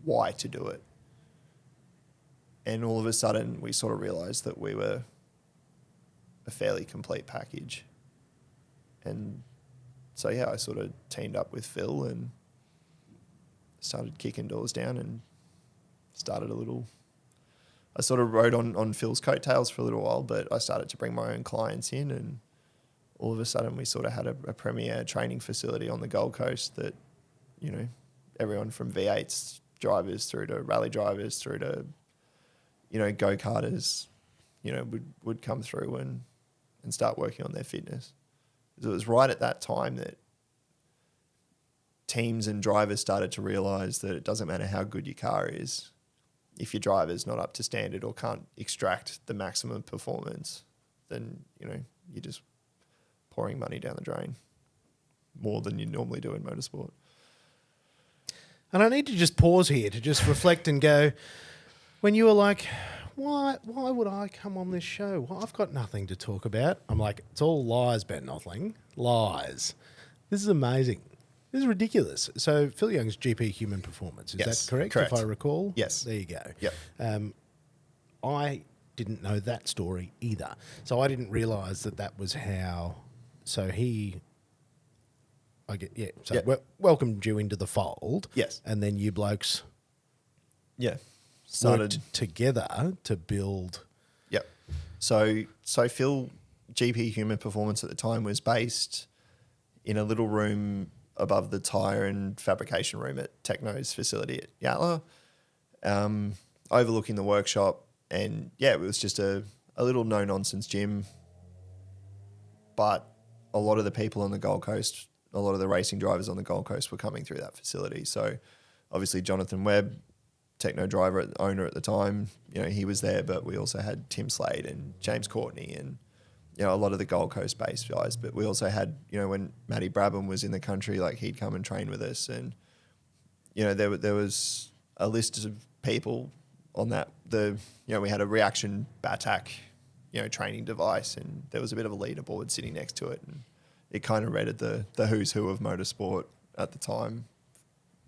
why to do it. And all of a sudden, we sort of realised that we were a fairly complete package. And so, yeah, I sort of teamed up with Phil and started kicking doors down and started a little... I sort of rode on Phil's coattails for a little while, but I started to bring my own clients in, and all of a sudden we sort of had a premier training facility on the Gold Coast that, you know, everyone from V8s drivers through to rally drivers through to, you know, go-karters, you know, would come through and start working on their fitness. It was right at that time that teams and drivers started to realise that it doesn't matter how good your car is, if your driver's not up to standard or can't extract the maximum performance, then, you know, you're just pouring money down the drain more than you normally do in motorsport. And I need to just pause here to just reflect and go, when you were like, why would I come on this show? Well, I've got nothing to talk about. I'm like, it's all lies, Ben Nothling. Lies. This is amazing. This is ridiculous. So Phil Young's GP Human Performance, is that correct? Correct. If I recall? Yes. There you go. Yep. I didn't know that story either. So I didn't realise that was how... So he... welcomed you into the fold. Yes. And then you blokes... Yeah. Worked together to build... Yep. So Phil, GP Human Performance at the time, was based in a little room above the tyre and fabrication room at Techno's facility at Yatala, overlooking the workshop. And yeah, it was just a little no-nonsense gym. But a lot of the people on the Gold Coast, a lot of the racing drivers on the Gold Coast were coming through that facility. So obviously Jonathan Webb, Techno driver, owner at the time, you know, he was there, but we also had Tim Slade and James Courtney and, you know, a lot of the Gold Coast based guys. But we also had, you know, when Matty Brabham was in the country, like, he'd come and train with us. And, you know, there was a list of people on that. You know, we had a reaction BATAC, you know, training device, and there was a bit of a leaderboard sitting next to it. And it kind of rated the who's who of motorsport at the time.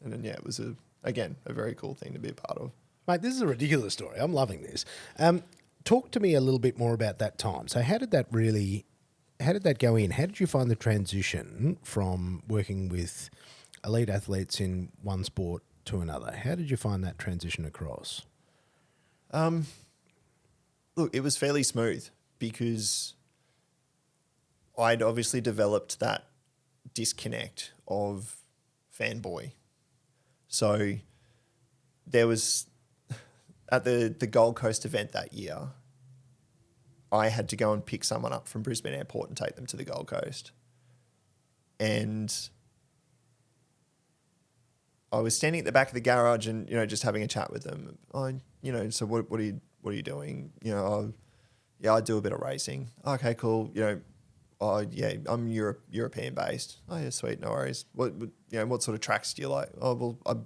And then, yeah, it was again, a very cool thing to be a part of. Mate, this is a ridiculous story. I'm loving this. Talk to me a little bit more about that time. So how did that go in? How did you find the transition from working with elite athletes in one sport to another? How did you find that transition across? Look, it was fairly smooth because I'd obviously developed that disconnect of fanboy. So there was, at the Gold Coast event that year, I had to go and pick someone up from Brisbane Airport and take them to the Gold Coast. And I was standing at the back of the garage and, you know, just having a chat with them. You know, so what are you doing? You know, I do a bit of racing. Okay, cool. You know, I'm European based. Oh yeah, sweet, no worries. What sort of tracks do you like? Oh well, I'm a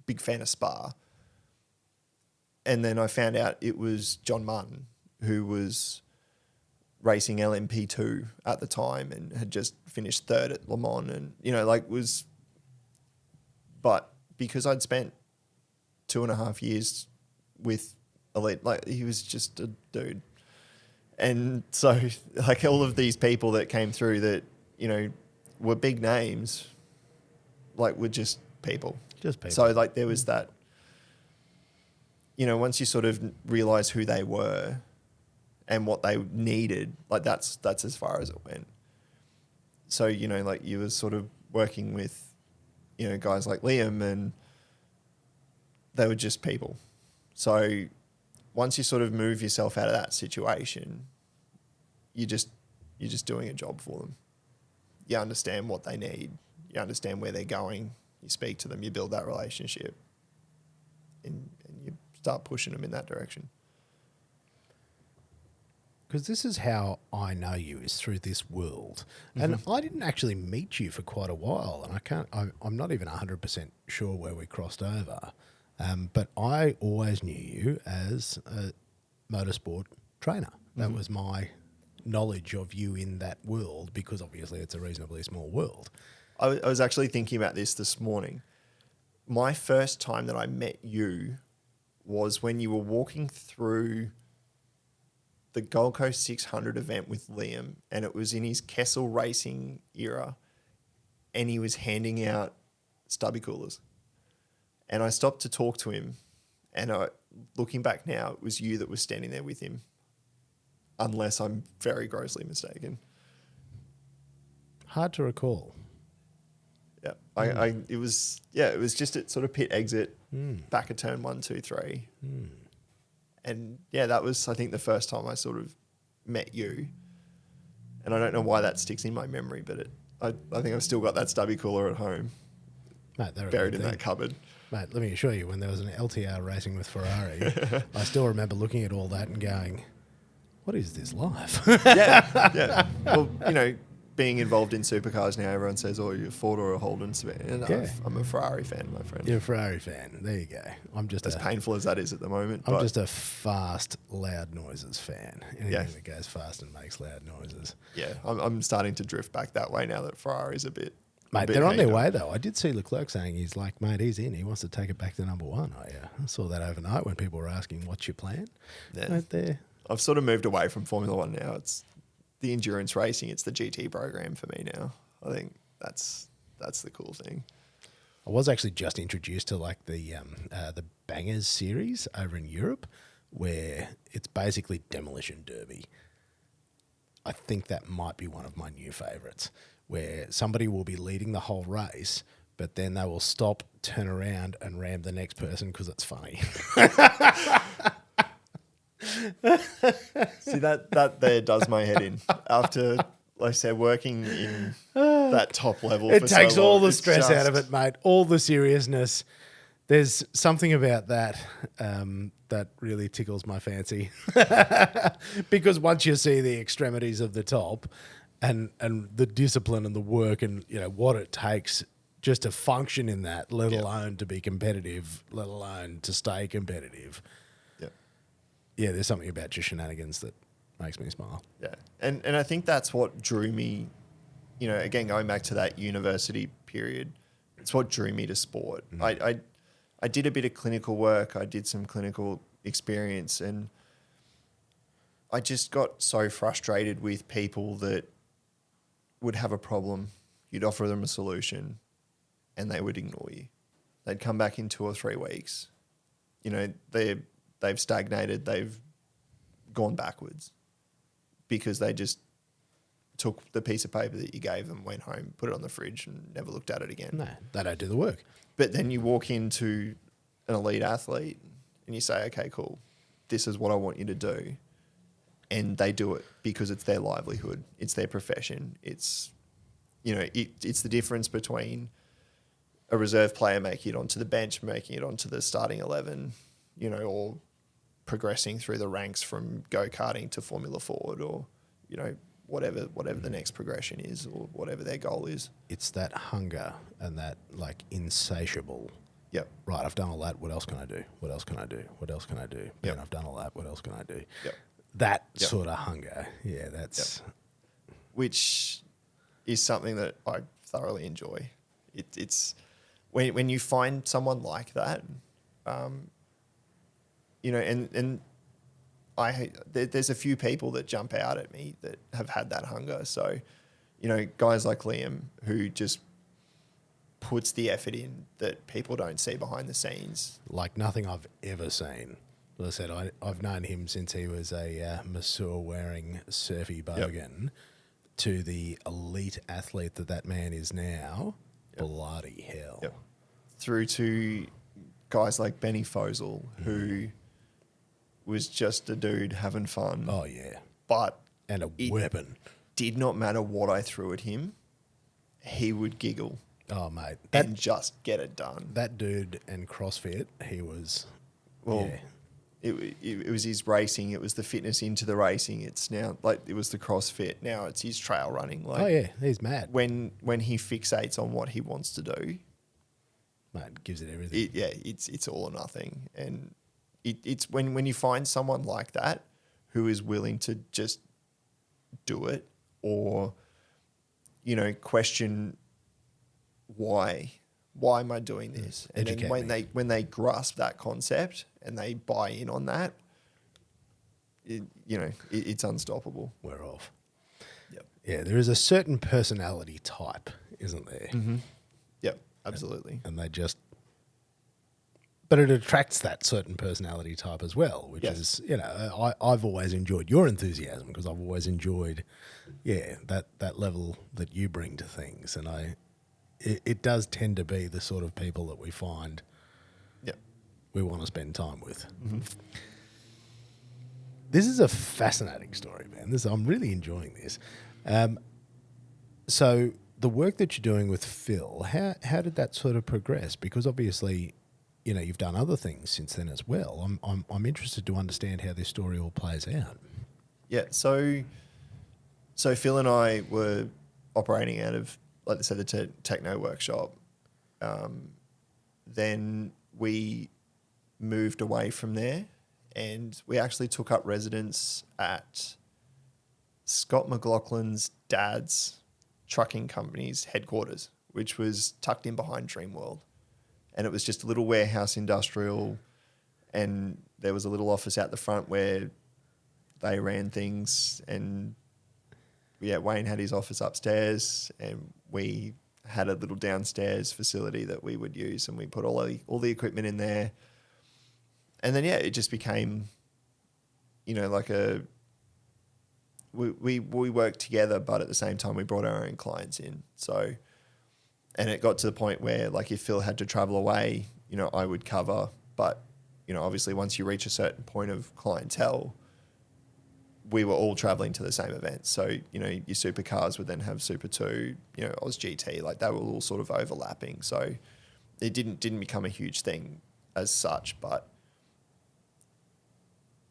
big fan of Spa. And then I found out it was John Martin, who was racing LMP2 at the time and had just finished third at Le Mans, and, you know, like, was But because I'd spent 2.5 years with elite, like he was just a dude. And so like all of these people that came through that, you know, were big names, like were just people. Just people. So like there was that, you know, once you sort of realize who they were and what they needed, like that's as far as it went. So, you know, like you were sort of working with, you know, guys like Liam, and they were just people. So once you sort of move yourself out of that situation, you're just doing a job for them. You understand what they need. You understand where they're going. You speak to them. You build that relationship, and you start pushing them in that direction. Because this is how I know you, is through this world. And I didn't actually meet you for quite a while, and I'm not even 100% sure where we crossed over. But I always knew you as a motorsport trainer. That was my knowledge of you in that world, because obviously it's a reasonably small world. I was actually thinking about this morning. My first time that I met you was when you were walking through the Gold Coast 600 event with Liam, and it was in his Kessel racing era, and he was handing out stubby coolers. And I stopped to talk to him, and looking back now, it was you that was standing there with him, unless I'm very grossly mistaken. Hard to recall. Yeah, it was just at sort of pit exit, back at turn 1, 2, 3. And yeah, that was, I think, the first time I sort of met you. And I don't know why that sticks in my memory, but I think I've still got that stubby cooler at home, Mate, they're a buried good in thing. that cupboard. Mate, let me assure you, when there was an LTR racing with Ferrari, I still remember looking at all that and going, what is this life? Yeah. Well, you know, being involved in supercars now, everyone says, "Oh, you're a Ford or a Holden fan." And Yeah. I'm a Ferrari fan, my friend. You're a Ferrari fan. There you go. I'm just As painful as that is at the moment. I'm but just a fast, loud noises fan. Anything Yeah. that goes fast and makes loud noises. yeah, I'm starting to drift back that way now that Ferrari's a bit. Mate, bit they're on their hanging way, though. I did see Leclerc saying he's like, mate, he's in. He wants to take it back to number one. I saw that overnight when people were asking, what's your plan? Yeah. Right there. I've sort of moved away from Formula One now. It's the endurance racing. It's the GT program for me now. I think that's the cool thing. I was actually just introduced to like the Bangers series over in Europe, where it's basically Demolition Derby. I think that might be one of my new favourites, where somebody will be leading the whole race, but then they will stop, turn around, and ram the next person because it's funny. See, that there does my head in. After, like I said, working in that top level, It for takes so long, all the it's stress out just- of it, mate. All the seriousness. There's something about that that really tickles my fancy. Because once you see the extremities of the top and the discipline and the work and, you know, what it takes just to function in that, let alone to be competitive, let alone to stay competitive. Yeah. Yeah, there's something about your shenanigans that makes me smile. Yeah. And I think that's what drew me, you know, again, going back to that university period, it's what drew me to sport. I did a bit of clinical work. I did some clinical experience, and I just got so frustrated with people that would have a problem. You'd offer them a solution and they would ignore you. They'd come back in 2 or 3 weeks. You know, they've stagnated. They've gone backwards because they just took the piece of paper that you gave them, went home, put it on the fridge and never looked at it again. No, they don't do the work. But then you walk into an elite athlete and you say, okay, cool, this is what I want you to do. And they do it because it's their livelihood. It's their profession. It's, you know, it's the difference between a reserve player making it onto the bench, making it onto the starting 11, you know, or progressing through the ranks from go-karting to Formula Ford or, you know, whatever the next progression is or whatever their goal is. It's that hunger and that like insatiable. Yep. Right, I've done all that. What else can I do? What else can I do? What else can I do? Yep. Man, I've done all that. What else can I do? Yep. That Yep. sort of hunger. Yeah, that's... Which is something that I thoroughly enjoy. It's when you find someone like that, you know, and there's a few people that jump out at me that have had that hunger. So, you know, guys like Liam who just puts the effort in that people don't see behind the scenes. Like nothing I've ever seen. As I said, I've known him since he was a Masseur-wearing surfy bogan to the elite athlete that man is now. Yep. Bloody hell. Yep. Through to guys like Benny Fosel, who was just a dude having fun. Oh, yeah. But and a weapon. Did not matter what I threw at him, he would giggle. Oh, mate. And just get it done. That dude and CrossFit, he was... Well, it was his racing. It was the fitness into the racing. It's now... Like, it was the CrossFit. Now it's his trail running. Like, oh, yeah. He's mad. When he fixates on what he wants to do... Mate, gives it everything. It's all or nothing. And it's when you find someone like that who is willing to just do it or, you know, question why am I doing this? And then when they grasp that concept and they buy in on that, it's unstoppable. We're off. Yep. Yeah, there is a certain personality type, isn't there? Mm-hmm. Yep, absolutely. And they just... But it attracts that certain personality type as well, which is, you know, I've always enjoyed your enthusiasm because I've always enjoyed, that level that you bring to things. And it does tend to be the sort of people that we find we want to spend time with. Mm-hmm. This is a fascinating story, man. I'm really enjoying this. So the work that you're doing with Phil, how did that sort of progress? Because obviously... You know, you've done other things since then as well. I'm interested to understand how this story all plays out. Yeah, so Phil and I were operating out of, like I said, the techno workshop. Then we moved away from there, and we actually took up residence at Scott McLaughlin's dad's trucking company's headquarters, which was tucked in behind Dreamworld. And it was just a little warehouse industrial, and there was a little office out the front where they ran things. And Wayne had his office upstairs, and we had a little downstairs facility that we would use, and we put all the equipment in there. And then it just became, you know, like we worked together, but at the same time we brought our own clients in. So. And it got to the point where, like, if Phil had to travel away, you know, I would cover. But, you know, obviously once you reach a certain point of clientele, we were all traveling to the same event. So, you know, your supercars would then have Super 2, you know, Oz GT, like they were all sort of overlapping. So it didn't become a huge thing as such. But,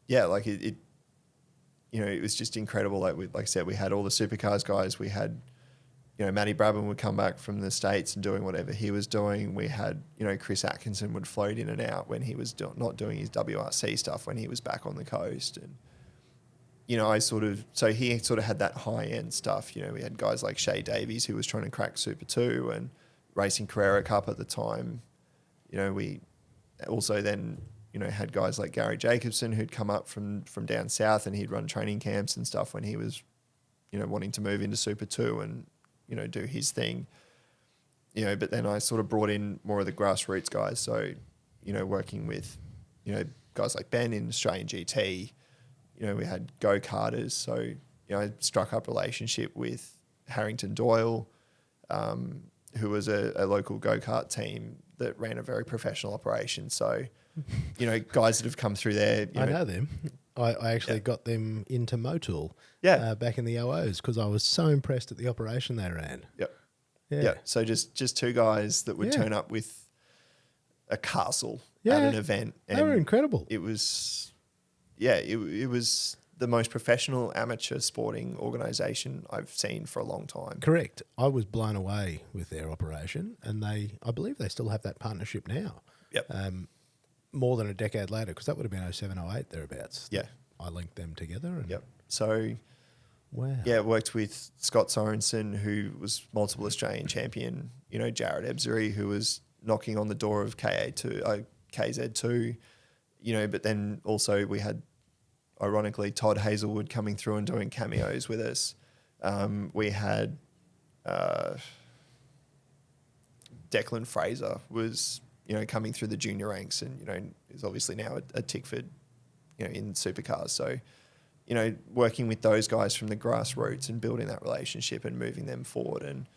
yeah, like it you know, it was just incredible. Like I said, we had all the supercars guys. We had... You know, Matty Brabham would come back from the States and doing whatever he was doing. We had, you know, Chris Atkinson would float in and out when he was not doing his WRC stuff when he was back on the coast. And, you know, so he sort of had that high-end stuff. You know, we had guys like Shay Davies who was trying to crack Super 2 and racing Carrera Cup at the time. You know, we also then, you know, had guys like Gary Jacobson who'd come up from down south, and he'd run training camps and stuff when he was, you know, wanting to move into Super 2 and, you know, do his thing, you know, but then I sort of brought in more of the grassroots guys. So, you know, working with, you know, guys like Ben in Australian GT, you know, we had go-karters. So, you know, I struck up a relationship with Harrington Doyle, who was a local go-kart team that ran a very professional operation. So, you know, guys that have come through there. I know them. I actually got them into Motul back in the OOs because I was so impressed at the operation they ran. Yep. Yeah. So just two guys that would turn up with a castle at an event. And they were incredible. It was, it was the most professional amateur sporting organisation I've seen for a long time. Correct. I was blown away with their operation, and I believe they still have that partnership now. Yep. More than a decade later, because that would have been 07, 08, thereabouts. Yeah. I linked them together. And yep. So, wow. Yeah, worked with Scott Sorensen, who was multiple Australian champion, you know, Jared Ebzery, who was knocking on the door of KZ2, but then also we had, ironically, Todd Hazelwood coming through and doing cameos with us. We had Declan Fraser was, coming through the junior ranks and, is obviously now at Tickford, in supercars. So, working with those guys from the grassroots and building that relationship and moving them forward. And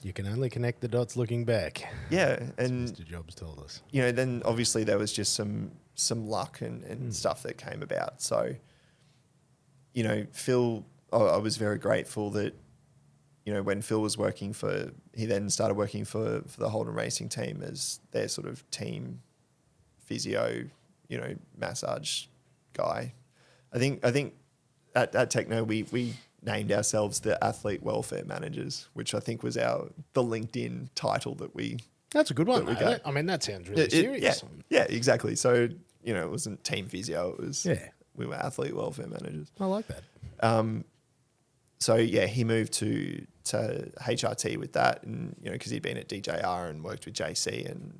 you can only connect the dots looking back. Yeah. As And Mr. Jobs told us. Then obviously there was just some luck and stuff that came about. So, Phil, I was very grateful that, when Phil was he then started working for the Holden Racing team as their sort of team physio, massage guy. I think at Techno we named ourselves the athlete welfare managers, which I think was the LinkedIn title that we. That's a good one. We got. I mean, that sounds really serious. Yeah, exactly. So it wasn't team physio. It was we were athlete welfare managers. I like that. So yeah, he moved to HRT with that, and because he'd been at DJR and worked with JC and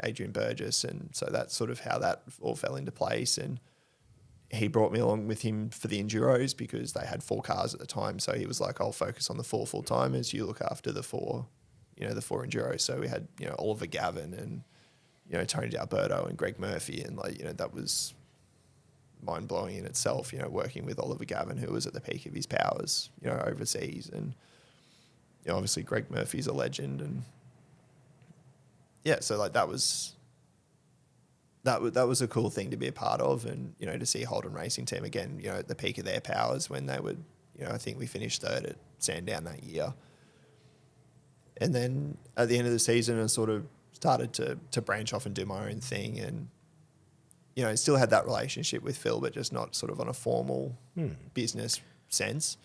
Adrian Burgess, and so that's sort of how that all fell into place. And he brought me along with him for the enduros because they had 4 cars at the time. So he was like, "I'll focus on the 4 full timers. You look after the 4, the 4 enduros." So we had Oliver Gavin and Tony D'Alberto and Greg Murphy, and that was mind blowing in itself. Working with Oliver Gavin, who was at the peak of his powers, overseas, and obviously Greg Murphy's a legend, and yeah, so that was a cool thing to be a part of, and to see Holden Racing Team again, at the peak of their powers when they would, I think we finished 3rd at Sandown that year, and then at the end of the season I sort of started to branch off and do my own thing, and still had that relationship with Phil, but just not sort of on a formal business sense.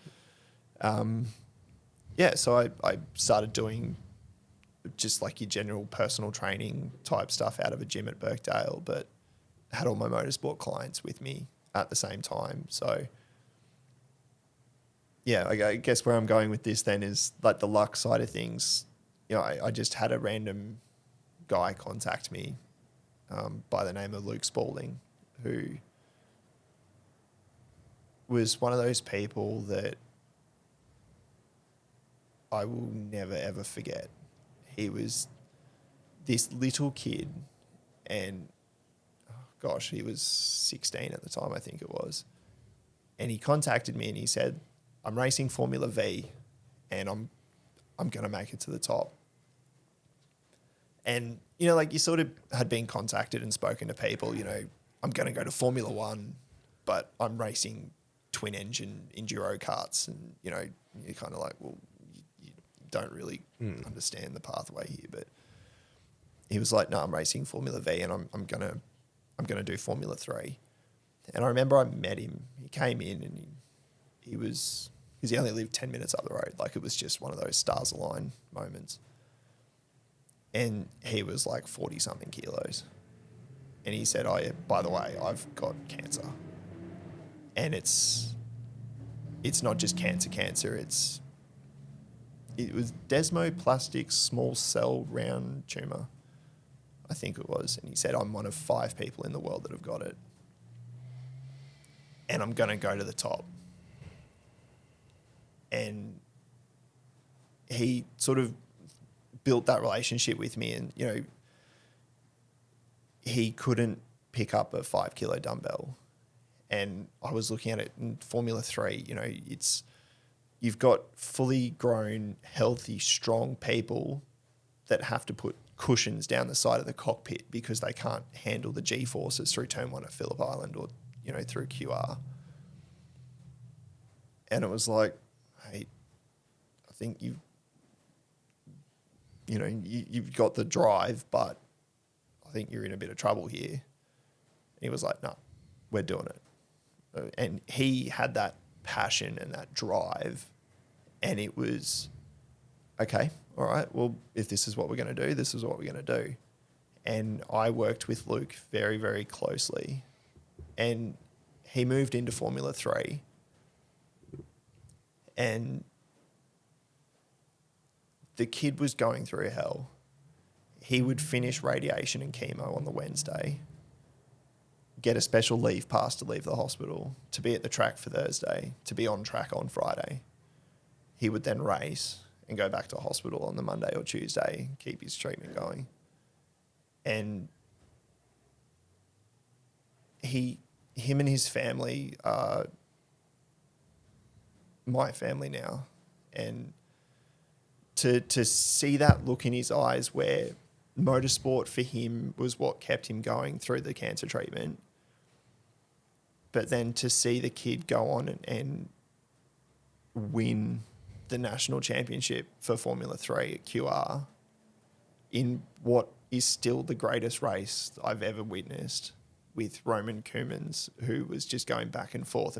So I started doing just like your general personal training type stuff out of a gym at Birkdale, but had all my motorsport clients with me at the same time. So yeah, I guess where I'm going with this then is like the luck side of things. I just had a random guy contact me by the name of Luke Spalding, who was one of those people that I will never, ever forget. He was this little kid, and he was 16 at the time, I think it was. And he contacted me and he said, "I'm racing Formula V and I'm going to make it to the top." And, you sort of had been contacted and spoken to people, I'm going to go to Formula One, but I'm racing twin engine enduro karts. And, you're kind of like, well, you don't really understand the pathway here. But he was like, "No, I'm racing Formula V and I'm going to do Formula 3. And I remember I met him. He came in and because he only lived 10 minutes up the road. Like, it was just one of those stars align moments. And he was like 40 something kilos. And he said, "Oh yeah, by the way, I've got cancer. And it's not just cancer. It was desmoplastic small cell round tumour, I think it was." And he said, "I'm one of 5 people in the world that have got it. And I'm going to go to the top." And he sort of built that relationship with me, and, he couldn't pick up a 5 kilo dumbbell. And I was looking at it in Formula 3, you've got fully grown, healthy, strong people that have to put cushions down the side of the cockpit because they can't handle the G-forces through turn 1 at Phillip Island or, through QR. And it was like, hey, I think you've got the drive, but I think you're in a bit of trouble here. And he was like, "No, we're doing it." And he had that passion and that drive, and it was, okay, all right, well, if this is what we're going to do, this is what we're going to do. And I worked with Luke very, very closely, and he moved into Formula 3, and the kid was going through hell. he would finish radiation and chemo on the Wednesday, get a special leave pass to leave the hospital, to be at the track for Thursday, to be on track on Friday. He would then race and go back to hospital on the Monday or Tuesday, keep his treatment going. And him and his family are my family now. And to see that look in his eyes where motorsport for him was what kept him going through the cancer treatment, but then to see the kid go on and win the national championship for Formula 3 at QR in what is still the greatest race I've ever witnessed, with Roman Koemans, who was just going back and forth,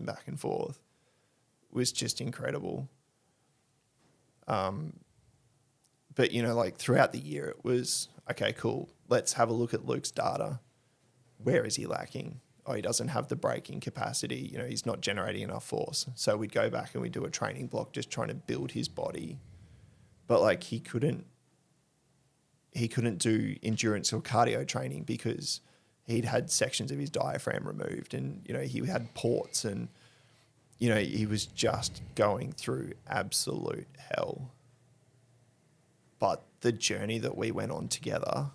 was just incredible. But, you know, like throughout the year, it was, okay, cool, let's have a look at Luke's data. Where is he lacking? Oh, he doesn't have the braking capacity. You know, he's not generating enough force. So we'd go back and we'd do a training block just trying to build his body. But like he couldn't do endurance or cardio training because he'd had sections of his diaphragm removed, and, you know, he had ports, and, you know, he was just going through absolute hell. But the journey that we went on together,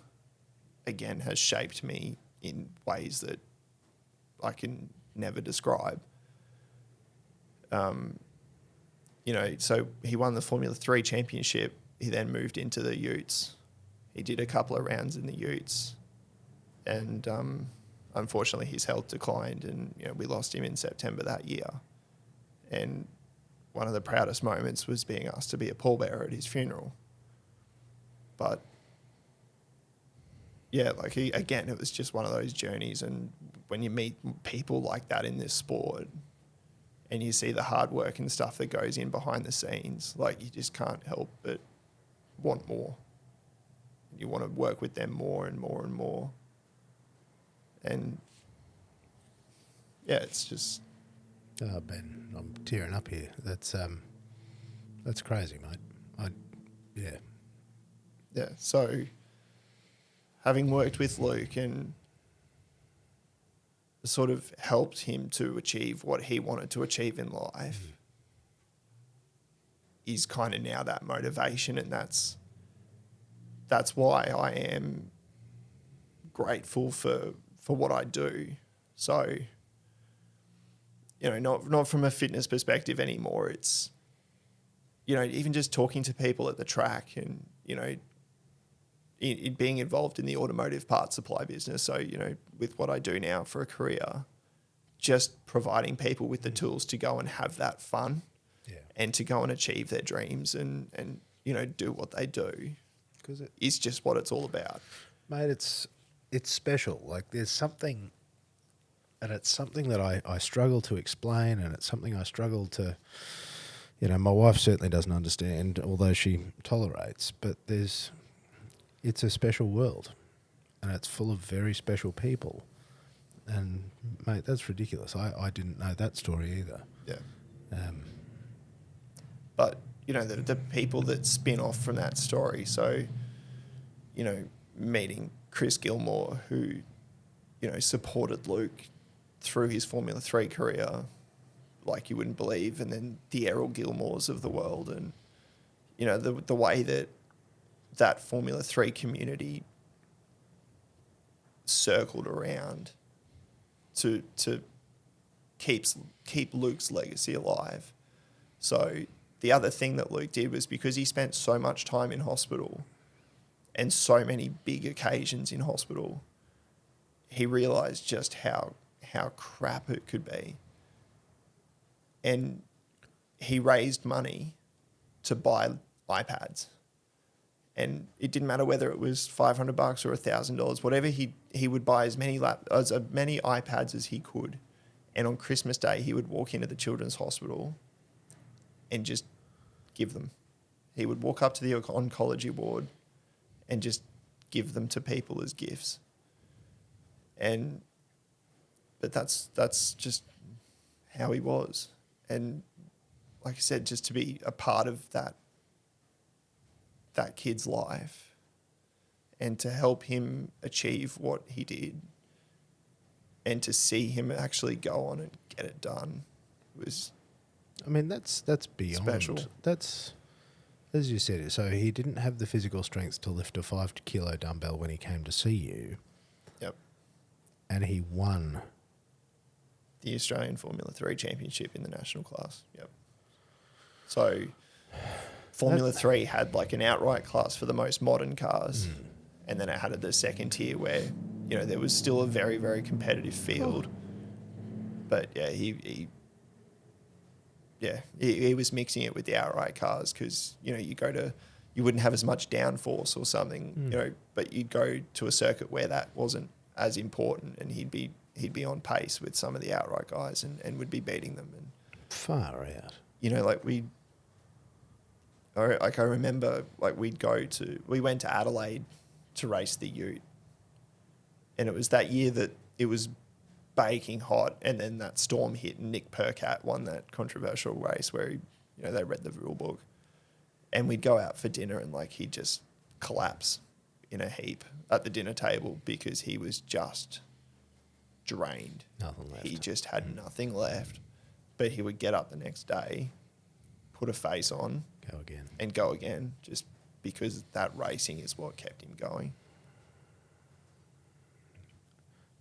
again, has shaped me in ways that I can never describe. You know, so he won the Formula 3 championship. He then moved into the Utes. He did a couple of rounds in the Utes, and unfortunately his health declined, and, you know, we lost him in September that year. And one of the proudest moments was being asked to be a pallbearer at his funeral. But yeah, like again, it was just one of those journeys. And when you meet people like that in this sport and you see the hard work and stuff that goes in behind the scenes, like you just can't help but want more. You want to work with them more and more and more. And yeah, it's just... Oh, Ben, I'm tearing up here. That's crazy, mate. Yeah. Yeah, so having worked with Luke and sort of helped him to achieve what he wanted to achieve in life is kind of now that motivation, and that's why I am grateful for what I do. So, you know, not from a fitness perspective anymore. It's, you know, even just talking to people at the track and, you know, in being involved in the automotive parts supply business. So, you know, with what I do now for a career, just providing people with the tools to go and have that fun, and to go and achieve their dreams and you know, do what they do, because it is just what it's all about. Mate, it's special. Like there's something, and it's something that I struggle to explain, and it's something I struggle to, you know, my wife certainly doesn't understand, although she tolerates, but it's a special world, and it's full of very special people. And mate, that's ridiculous. I didn't know that story either. Yeah. But, you know, the people that spin off from that story. So, you know, meeting Chris Gilmore, who, you know, supported Luke through his Formula 3 career like you wouldn't believe, and then the Errol Gilmores of the world, and, you know, the way that Formula 3 community circled around to keep Luke's legacy alive. So the other thing that Luke did was, because he spent so much time in hospital and so many big occasions in hospital, he realised just how crap it could be. And he raised money to buy iPads. And it didn't matter whether it was $500 or $1,000, whatever, he would buy as many iPads as he could. And on Christmas Day, he would walk into the children's hospital and just give them. He would walk up to the oncology ward and just give them to people as gifts. But that's just how he was. And like I said, just to be a part of that kid's life and to help him achieve what he did and to see him actually go on and get it done was I mean, that's beyond. special. That's, as you said, so he didn't have the physical strength to lift a 5 kilo dumbbell when he came to see you, Yep. and he won. The Australian Formula 3 Championship in the national class. Yep. So Formula 3 had like an outright class for the most modern cars, and then it had the second tier where, you know, there was still a very, very competitive field. But yeah, he was mixing it with the outright cars because, you know, you wouldn't have as much downforce or something, you know, but you'd go to a circuit where that wasn't as important, and he'd be on pace with some of the outright guys and would be beating them. And Far out. you know, like I remember like we went to Adelaide to race the Ute, and it was that year that it was baking hot, and then that storm hit, and Nick Percat won that controversial race where they read the rule book, and we'd go out for dinner, and like he'd just collapse in a heap at the dinner table because he was just drained. Nothing left. He just had nothing left, but he would get up the next day, put a face on, Go again. and go again, just because that racing is what kept him going.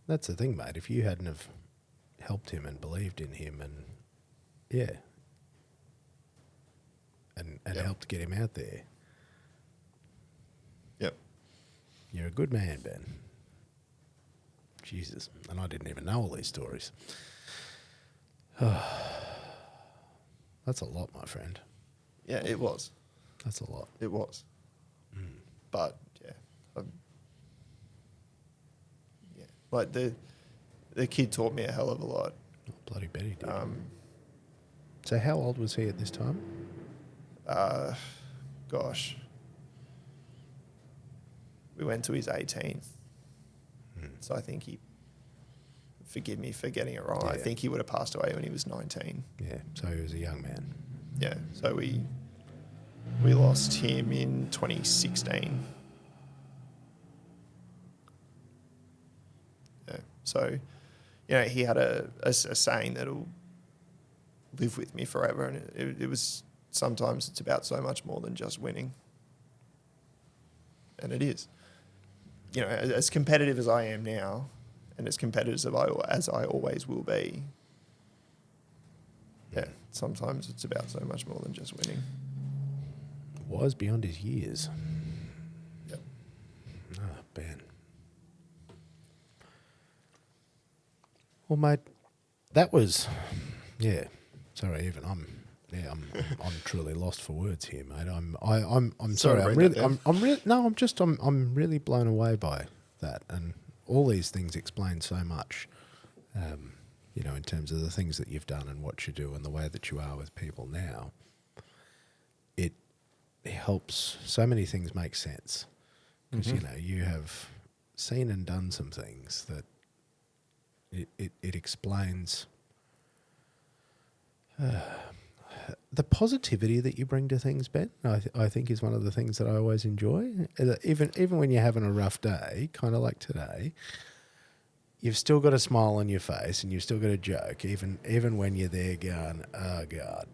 That's the thing, mate. If you hadn't have helped him and believed in him and Yep. helped get him out there, Yep. you're a good man, Ben. Jesus. And I didn't even know all these stories. That's a lot, my friend. Yeah, it was. That's a lot. It was. But yeah, like the kid taught me a hell of a lot. Oh, bloody Betty did. So how old was he at this time? Gosh, we went to his 18th, so I think forgive me for getting it wrong. I Yeah. think he would have passed away when he was 19. Yeah, so he was a young man. Yeah, so we lost him in 2016. Yeah, so he had a saying that'll live with me forever, and it was sometimes it's about so much more than just winning, and it is. As competitive as I am now, and as competitive as I always will be. Yeah, sometimes it's about so much more than just winning. Was beyond his years. Yep. Ah, Ben. Well, mate, that was, Sorry, even I'm truly lost for words here, mate. I'm sorry. I'm really blown away by that, and all these things explain so much. In terms of the things that you've done and what you do and the way that you are with people now, it helps so many things make sense because you have seen and done some things that it explains the positivity that you bring to things, Ben. I think is one of the things that I always enjoy. Even when you're having a rough day, kind of like today, you've still got a smile on your face and you've still got a joke, even when you're there going, oh, God.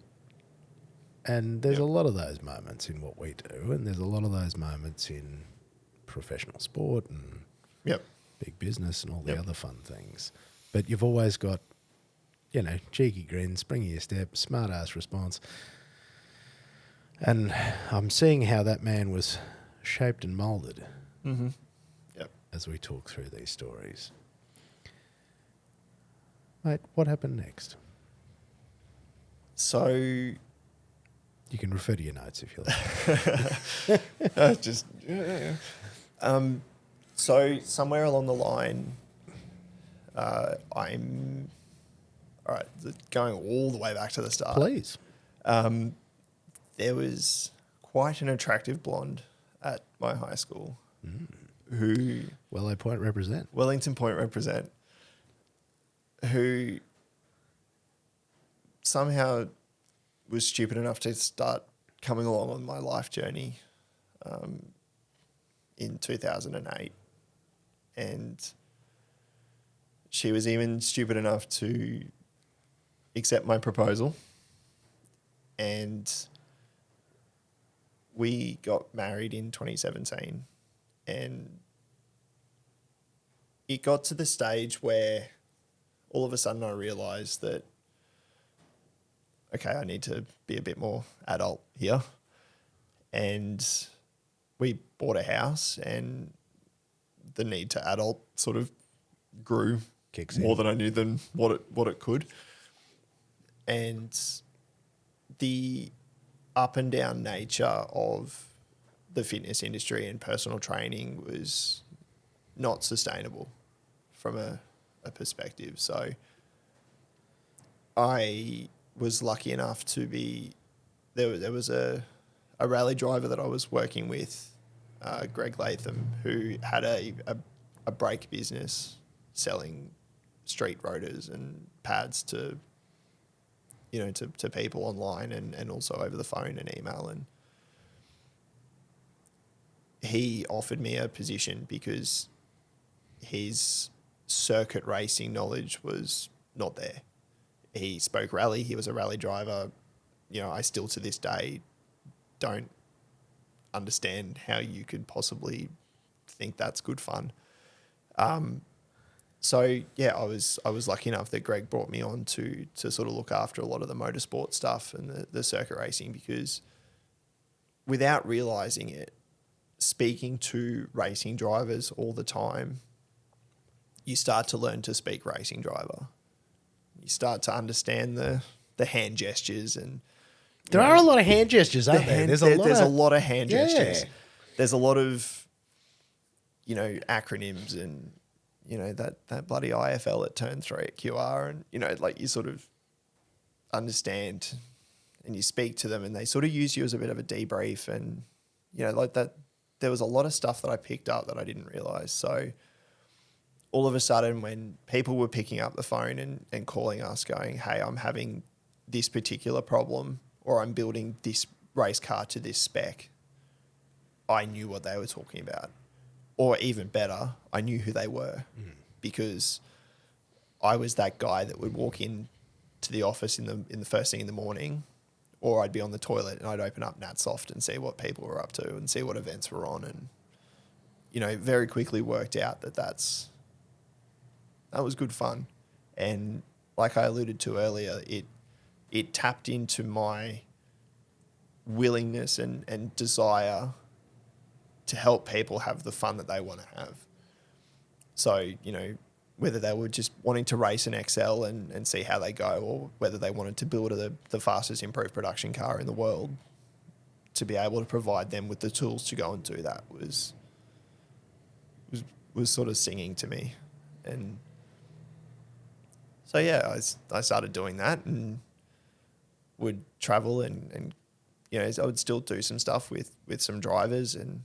And there's a lot of those moments in what we do, and there's a lot of those moments in professional sport and big business and all the other fun things. But you've always got, cheeky grin, spring of your step, smart-ass response. And I'm seeing how that man was shaped and moulded as we talk through these stories. Mate, what happened next? So you can refer to your notes if you like. So somewhere along the line, I'm all right. Going all the way back to the start. Please. There was quite an attractive blonde at my high school who Wellington Point represent, who somehow was stupid enough to start coming along on my life journey in 2008. And she was even stupid enough to accept my proposal. And we got married in 2017. And it got to the stage where all of a sudden I realised that, okay, I need to be a bit more adult here. And we bought a house, and the need to adult sort of grew Kicks more in. than I knew than what it could. And the up and down nature of the fitness industry and personal training was not sustainable from a perspective. So I was lucky enough to be there was a rally driver that I was working with, Greg Latham, who had a brake business selling street rotors and pads to people online and also over the phone and email. And he offered me a position because his circuit racing knowledge was not there. He spoke rally. He was a rally driver. I still to this day don't understand how you could possibly think that's good fun. So yeah, I was lucky enough that Greg brought me on to sort of look after a lot of the motorsport stuff and the circuit racing, because without realizing it, speaking to racing drivers all the time, you start to learn to speak racing driver. You start to understand the hand gestures, and There are a lot of hand gestures, aren't there? there's a lot of hand gestures. There's a lot of acronyms and that bloody IFL at turn 3 at QR, and like you sort of understand and you speak to them and they sort of use you as a bit of a debrief, and like that. There was a lot of stuff that I picked up that I didn't realize. So all of a sudden, when people were picking up the phone and calling us going, hey, I'm having this particular problem, or I'm building this race car to this spec, I knew what they were talking about. Or even better, I knew who they were, because I was that guy that would walk in to the office in the first thing in the morning, or I'd be on the toilet and I'd open up Natsoft and see what people were up to and see what events were on, and very quickly worked out that was good fun. And like I alluded to earlier, it tapped into my willingness and desire to help people have the fun that they want to have. So, whether they were just wanting to race an XL and see how they go, or whether they wanted to build the fastest improved production car in the world, to be able to provide them with the tools to go and do that was sort of singing to me. And so, yeah, I started doing that and would travel and I would still do some stuff with some drivers, and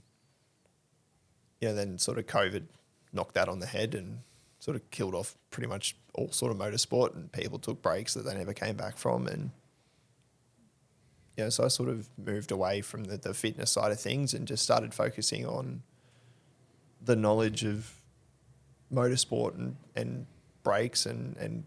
then sort of COVID knocked that on the head and sort of killed off pretty much all sort of motorsport, and people took breaks that they never came back from. And so I sort of moved away from the fitness side of things and just started focusing on the knowledge of motorsport and brakes and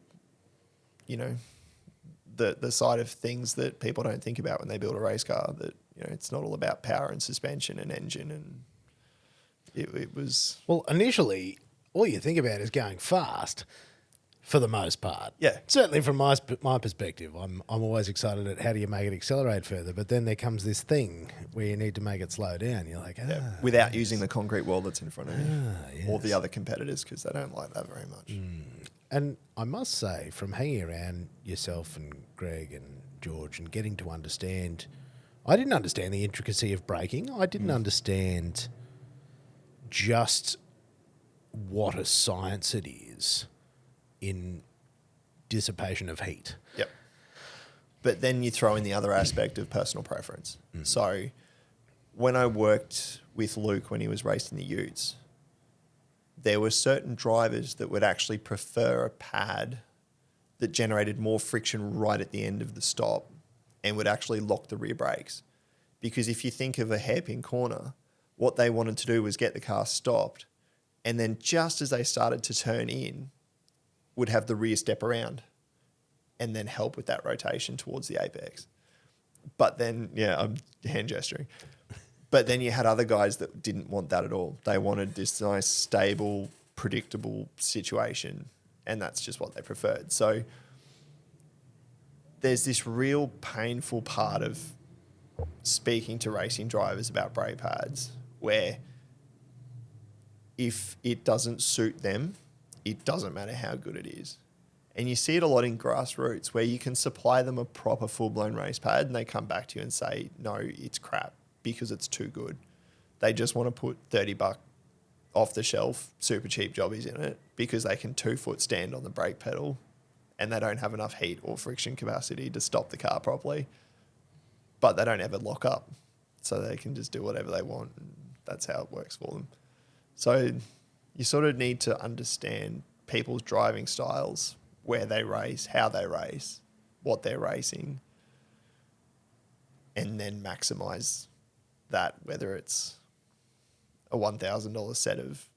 the side of things that people don't think about when they build a race car, that it's not all about power and suspension and engine. And it was... Well, initially, all you think about is going fast for the most part. Yeah. Certainly from my perspective, I'm always excited at how do you make it accelerate further, but then there comes this thing where you need to make it slow down. You're like, without using the concrete wall that's in front of you, yes. or the other competitors, because they don't like that very much. And I must say, from hanging around yourself and Greg and George and getting to understand, I didn't understand the intricacy of braking. I didn't understand just what a science it is in dissipation of heat. Yep. But then you throw in the other aspect of personal preference. So when I worked with Luke when he was racing the Utes, there were certain drivers that would actually prefer a pad that generated more friction right at the end of the stop and would actually lock the rear brakes. Because if you think of a hairpin corner, what they wanted to do was get the car stopped, and then just as they started to turn in, would have the rear step around and then help with that rotation towards the apex. But then, yeah, I'm hand gesturing. But then you had other guys that didn't want that at all. They wanted this nice, stable, predictable situation, and that's just what they preferred. So there's this real painful part of speaking to racing drivers about brake pads where if it doesn't suit them, it doesn't matter how good it is. And you see it a lot in grassroots where you can supply them a proper full-blown race pad and they come back to you and say, no, it's crap because it's too good. They just want to put $30 off the shelf, super cheap jobbies in it because they can 2-foot stand on the brake pedal and they don't have enough heat or friction capacity to stop the car properly. But they don't ever lock up. So they can just do whatever they want. And that's how it works for them. So you sort of need to understand people's driving styles, where they race, how they race, what they're racing, and then maximize that, whether it's a $1,000 set of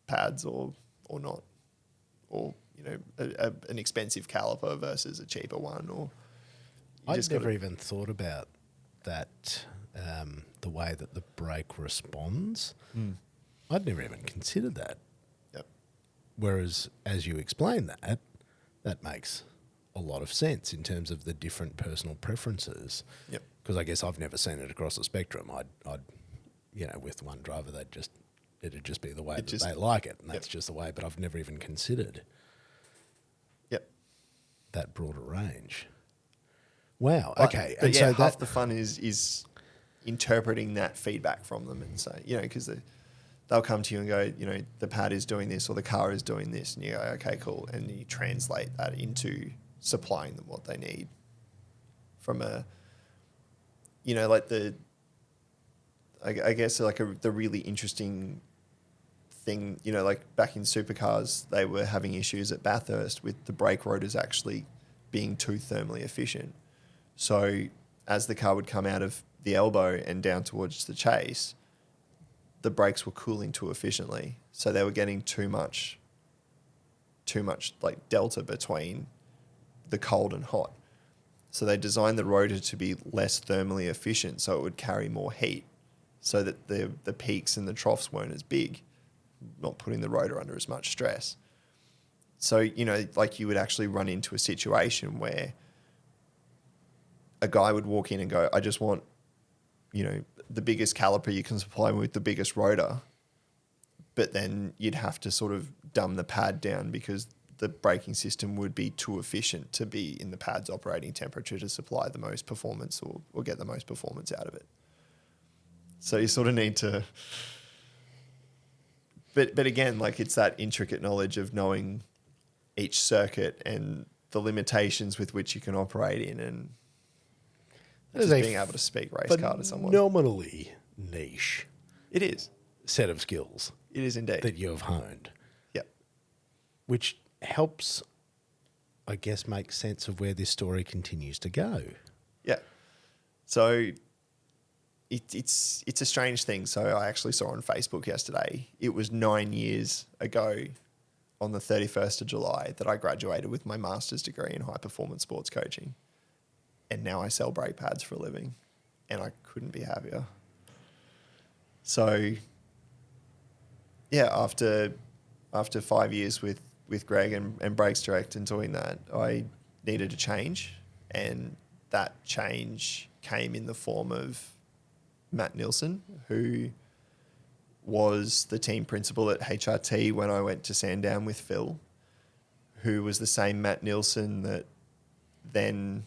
pads or not, or an expensive caliper versus a cheaper one. Or I'd never even thought about that, the way that the brake responds. I'd never even considered that. Yep. Whereas, as you explain that, that makes a lot of sense in terms of the different personal preferences. Yep. Because I guess I've never seen it across the spectrum. I'd with one driver, it'd just be the way that they like it, and that's just the way. But I've never even considered that broader range. Wow. Okay. But and yeah, so half the fun is interpreting that feedback from them and say, because they'll come to you and go, the pad is doing this or the car is doing this, and you go, okay, cool, and you translate that into supplying them what they need from a, like the really interesting thing, like back in supercars, they were having issues at Bathurst with the brake rotors actually being too thermally efficient. So as the car would come out of the elbow and down towards the chase, the brakes were cooling too efficiently. So they were getting too much like delta between the cold and hot. So they designed the rotor to be less thermally efficient so it would carry more heat so that the peaks and the troughs weren't as big, not putting the rotor under as much stress. So, like you would actually run into a situation where a guy would walk in and go, I just want, the biggest caliper you can supply me with the biggest rotor. But then you'd have to sort of dumb the pad down because the braking system would be too efficient to be in the pad's operating temperature to supply the most performance or get the most performance out of it. So you sort of need to... But again, like it's that intricate knowledge of knowing each circuit and the limitations with which you can operate in and just being able to speak race car to someone. Phenomenally niche. It is. Set of skills. It is indeed. That you have honed. Yep. Which helps, I guess, make sense of where this story continues to go. Yeah. So it's a strange thing. So I actually saw on Facebook yesterday, it was 9 years ago on the 31st of July that I graduated with my master's degree in high performance sports coaching. And now I sell brake pads for a living and I couldn't be happier. So yeah, after 5 years with Greg and Brakes Direct and doing that, I needed a change, and that change came in the form of Matt Nilsson, who was the team principal at HRT when I went to Sandown with Phil, who was the same Matt Nilsson that then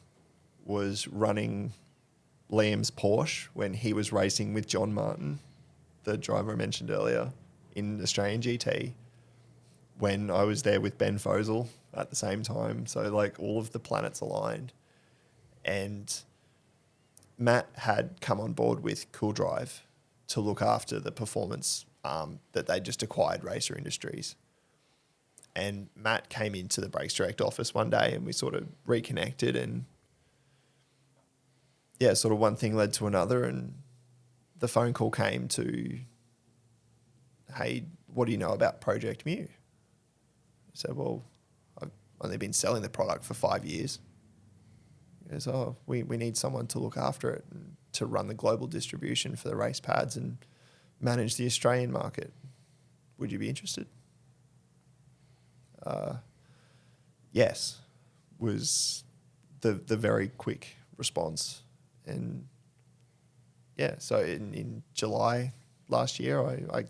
was running Liam's Porsche when he was racing with John Martin, the driver I mentioned earlier, in Australian GT, when I was there with Ben Fosel at the same time. So like all of the planets aligned. And Matt had come on board with Cool Drive to look after the performance that they just acquired, Racer Industries. And Matt came into the Brakes Direct office one day and we sort of reconnected, and yeah, sort of one thing led to another, and the phone call came to hey, what do you know about Project Mu? I said, well, I've only been selling the product for 5 years. He goes, oh, we need someone to look after it and to run the global distribution for the race pads and manage the Australian market. Would you be interested? Yes, was the very quick response. And yeah, so in July last year, I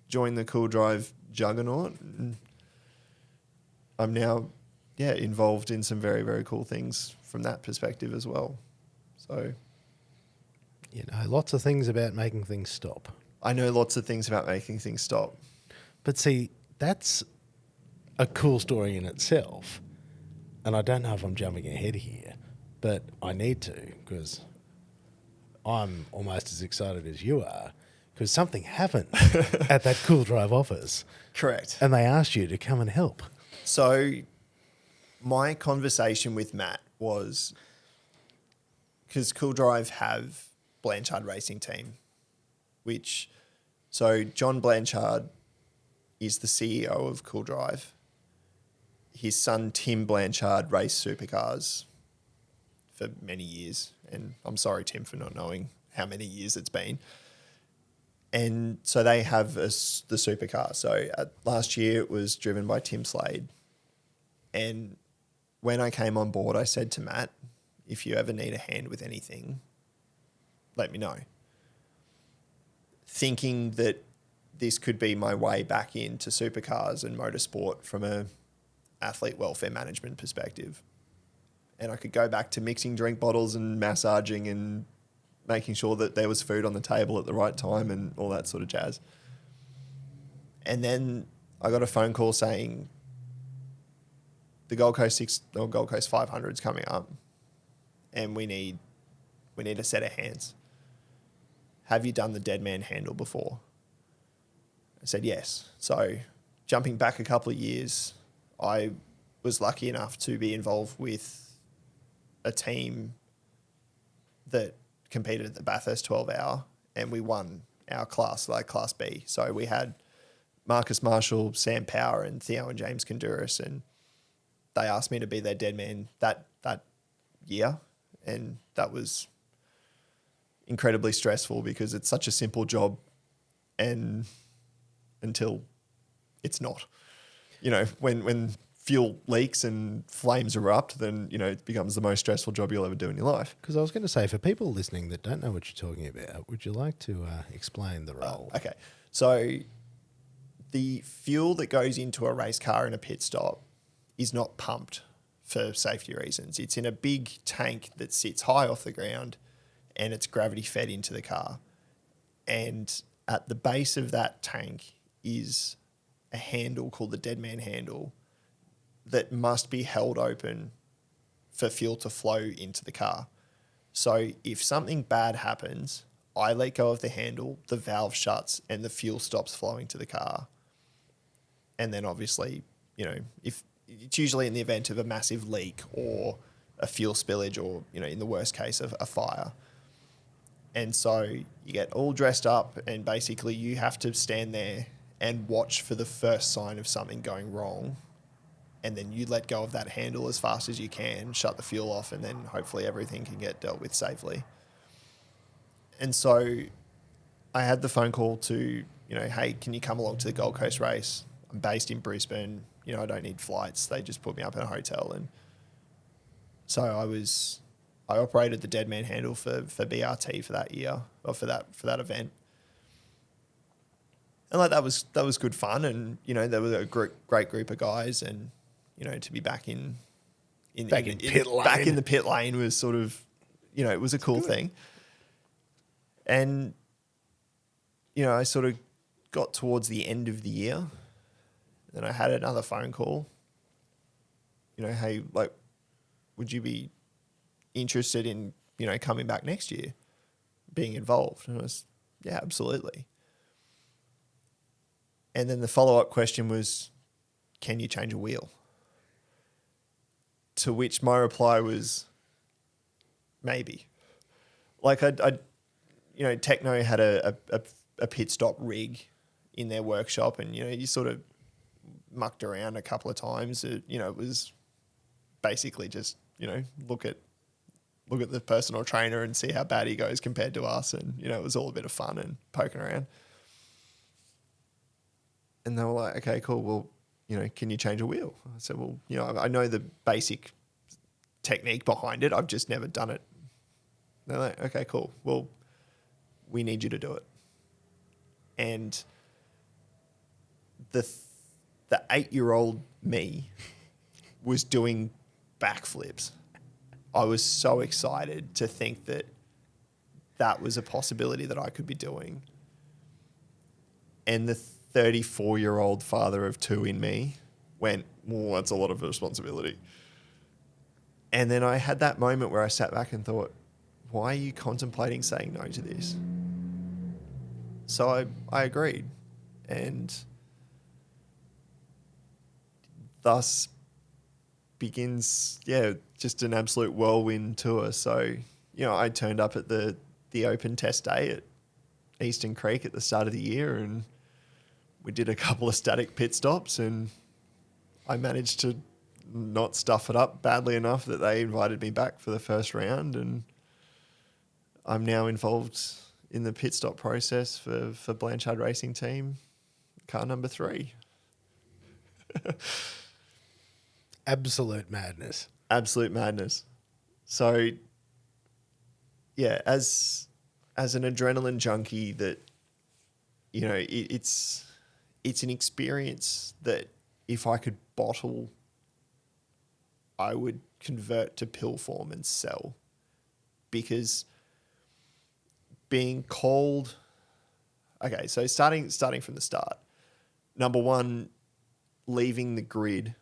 joined the Cool Drive juggernaut, and I'm now involved in some very, very cool things from that perspective as well. So Lots of things about making things stop. I know lots of things about making things stop. But see, that's a cool story in itself. And I don't know if I'm jumping ahead here, but I need to, because I'm almost as excited as you are, because something happened at that Cool Drive office. Correct. And they asked you to come and help. So my conversation with Matt was, because Cool Drive have Blanchard Racing Team, so John Blanchard is the CEO of Cool Drive. His son Tim Blanchard raced supercars for many years, and I'm sorry, Tim, for not knowing how many years it's been. And so they have the supercar. So last year it was driven by Tim Slade. And when I came on board, I said to Matt, if you ever need a hand with anything, let me know. Thinking that this could be my way back into supercars and motorsport from a athlete welfare management perspective. And I could go back to mixing drink bottles and massaging and making sure that there was food on the table at the right time and all that sort of jazz. And then I got a phone call saying the Gold Coast 500 is coming up and we need a set of hands. Have you done the dead man handle before? I said yes. So jumping back a couple of years, I was lucky enough to be involved with a team that competed at the Bathurst 12 hour and we won our class, like Class B. So we had Marcus Marshall, Sam Power and Theo and James Konduras, and they asked me to be their dead man that year. And that was incredibly stressful because it's such a simple job and until it's not. When fuel leaks and flames erupt, then, it becomes the most stressful job you'll ever do in your life. Because I was going to say, for people listening that don't know what you're talking about, would you like to explain the role? Okay. So the fuel that goes into a race car in a pit stop is not pumped for safety reasons. It's in a big tank that sits high off the ground and it's gravity fed into the car. And at the base of that tank is a handle called the dead man handle that must be held open for fuel to flow into the car. So if something bad happens, I let go of the handle, the valve shuts and the fuel stops flowing to the car. And then obviously, if it's usually in the event of a massive leak or a fuel spillage or, in the worst case of a fire. And so you get all dressed up and basically you have to stand there and watch for the first sign of something going wrong. And then you let go of that handle as fast as you can, shut the fuel off, and then hopefully everything can get dealt with safely. And so I had the phone call to, hey, can you come along to the Gold Coast race? I'm based in Brisbane. I don't need flights. They just put me up in a hotel. And so I operated the dead man handle for BRT for that year, or for that event. And that was good fun. And, there was a great group of guys, and, to be back in the pit lane was sort of, it was a cool thing. And, I sort of got towards the end of the year. Then I had another phone call. Hey, would you be interested in, coming back next year, being involved? And I was, yeah, absolutely. And then the follow-up question was, can you change a wheel? To which my reply was, maybe. Techno had a pit stop rig in their workshop, and you sort of mucked around a couple of times. It was basically just look at the personal trainer and see how bad he goes compared to us, and it was all a bit of fun and poking around. And they were like, okay, cool. Well, can you change a wheel? I said, well, I know the basic technique behind it. I've just never done it. They're like, okay, cool. Well, we need you to do it. And the 8-year-old me was doing backflips. I was so excited to think that was a possibility that I could be doing. And the 34-year-old father of 2 in me went, well, that's a lot of responsibility. And then I had that moment where I sat back and thought, why are you contemplating saying no to this? So I agreed. And thus begins, just an absolute whirlwind tour. So, I turned up at the open test day at Eastern Creek at the start of the year, and we did a couple of static pit stops, and I managed to not stuff it up badly enough that they invited me back for the first round, and I'm now involved in the pit stop process for Blanchard Racing Team, car number 3. Absolute madness. Absolute madness. So, yeah, as an adrenaline junkie, that it's an experience that if I could bottle, I would convert to pill form and sell, because being called. Okay, so starting from the start. Number one, leaving the grid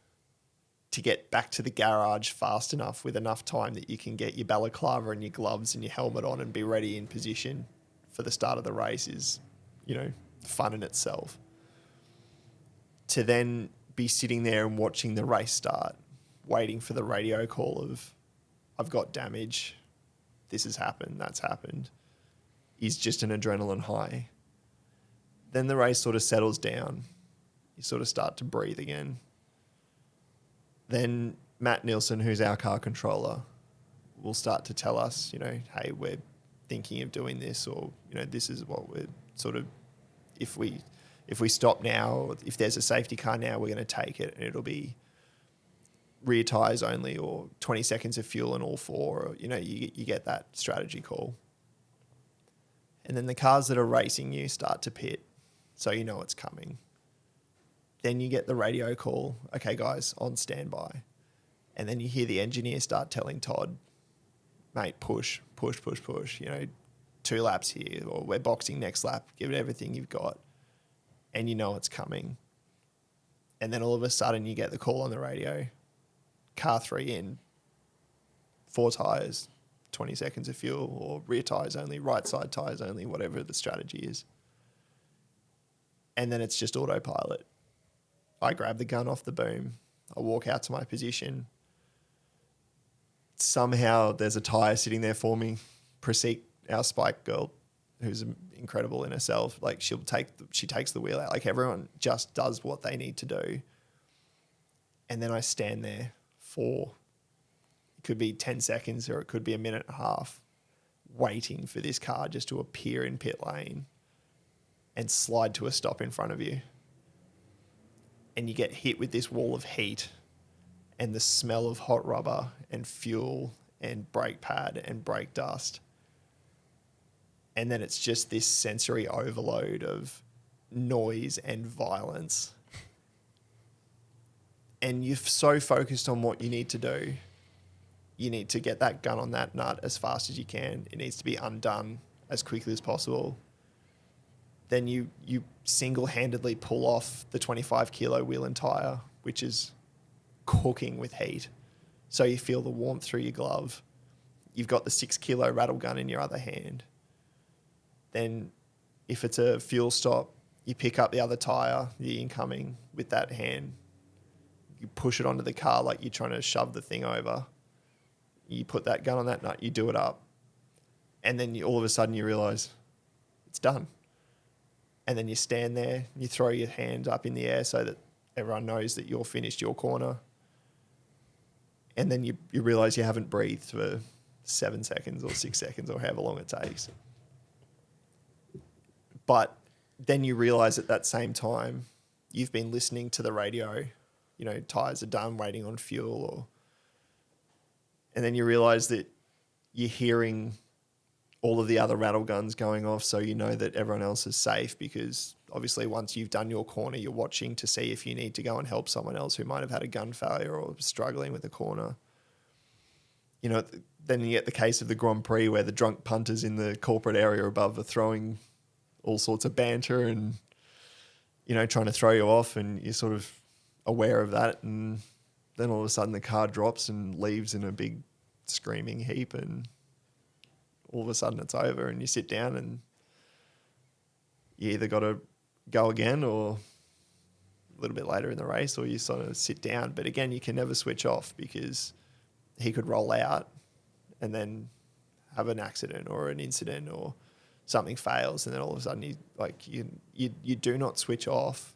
to get back to the garage fast enough with enough time that you can get your balaclava and your gloves and your helmet on and be ready in position for the start of the race is, fun in itself. To then be sitting there and watching the race start, waiting for the radio call of, I've got damage, this has happened, that's happened, is just an adrenaline high. Then the race sort of settles down. You sort of start to breathe again. Then Matt Nielsen, who's our car controller, will start to tell us, hey, we're thinking of doing this, or, this is what we're sort of, if we stop now, if there's a safety car now, we're going to take it, and it'll be rear tyres only, or 20 seconds of fuel in all 4, or, you get that strategy call. And then the cars that are racing you start to pit, so it's coming. Then you get the radio call, okay, guys, on standby. And then you hear the engineer start telling Todd, mate, push, 2 laps here, or we're boxing next lap, give it everything you've got. And it's coming. And then all of a sudden you get the call on the radio, car 3 in, 4 tyres, 20 seconds of fuel, or rear tyres only, right side tyres only, whatever the strategy is. And then it's just autopilot. I grab the gun off the boom. I walk out to my position. Somehow there's a tyre sitting there for me. Praseek, our spike girl, who's incredible in herself, like she takes the wheel out. Like everyone just does what they need to do. And then I stand there for, it could be 10 seconds or it could be a minute and a half, waiting for this car just to appear in pit lane and slide to a stop in front of you. And you get hit with this wall of heat and the smell of hot rubber and fuel and brake pad and brake dust. And then it's just this sensory overload of noise and violence. And you're so focused on what you need to do. You need to get that gun on that nut as fast as you can. It needs to be undone as quickly as possible. Then you single-handedly pull off the 25-kilo wheel and tyre, which is cooking with heat. So you feel the warmth through your glove. You've got the 6-kilo rattle gun in your other hand. Then if it's a fuel stop, you pick up the other tyre, the incoming, with that hand. You push it onto the car like you're trying to shove the thing over. You put that gun on that nut, you do it up. And then all of a sudden you realise it's done. and then you stand there, you throw your hand up in the air so that everyone knows that you're finished your corner. And then you realise you haven't breathed for 7 seconds or 6 seconds or however long it takes. But then you realise at that same time, you've been listening to the radio, you know, tyres are done, waiting on fuel, and then you realise that you're hearing all of the other rattle guns going off, so you know that everyone else is safe, because obviously once you've done your corner, you're watching to see if you need to go and help someone else who might have had a gun failure or struggling with a corner. You know, then you get the case of the Grand Prix where the drunk punters in the corporate area above are throwing all sorts of banter and, you know, trying to throw you off, and you're sort of aware of that, and then all of a sudden the car drops and leaves in a big screaming heap, and all of a sudden it's over, and you sit down and you either got to go again or a little bit later in the race, or you sort of sit down. But again, you can never switch off, because he could roll out and then have an accident or an incident or something fails, and then all of a sudden you do not switch off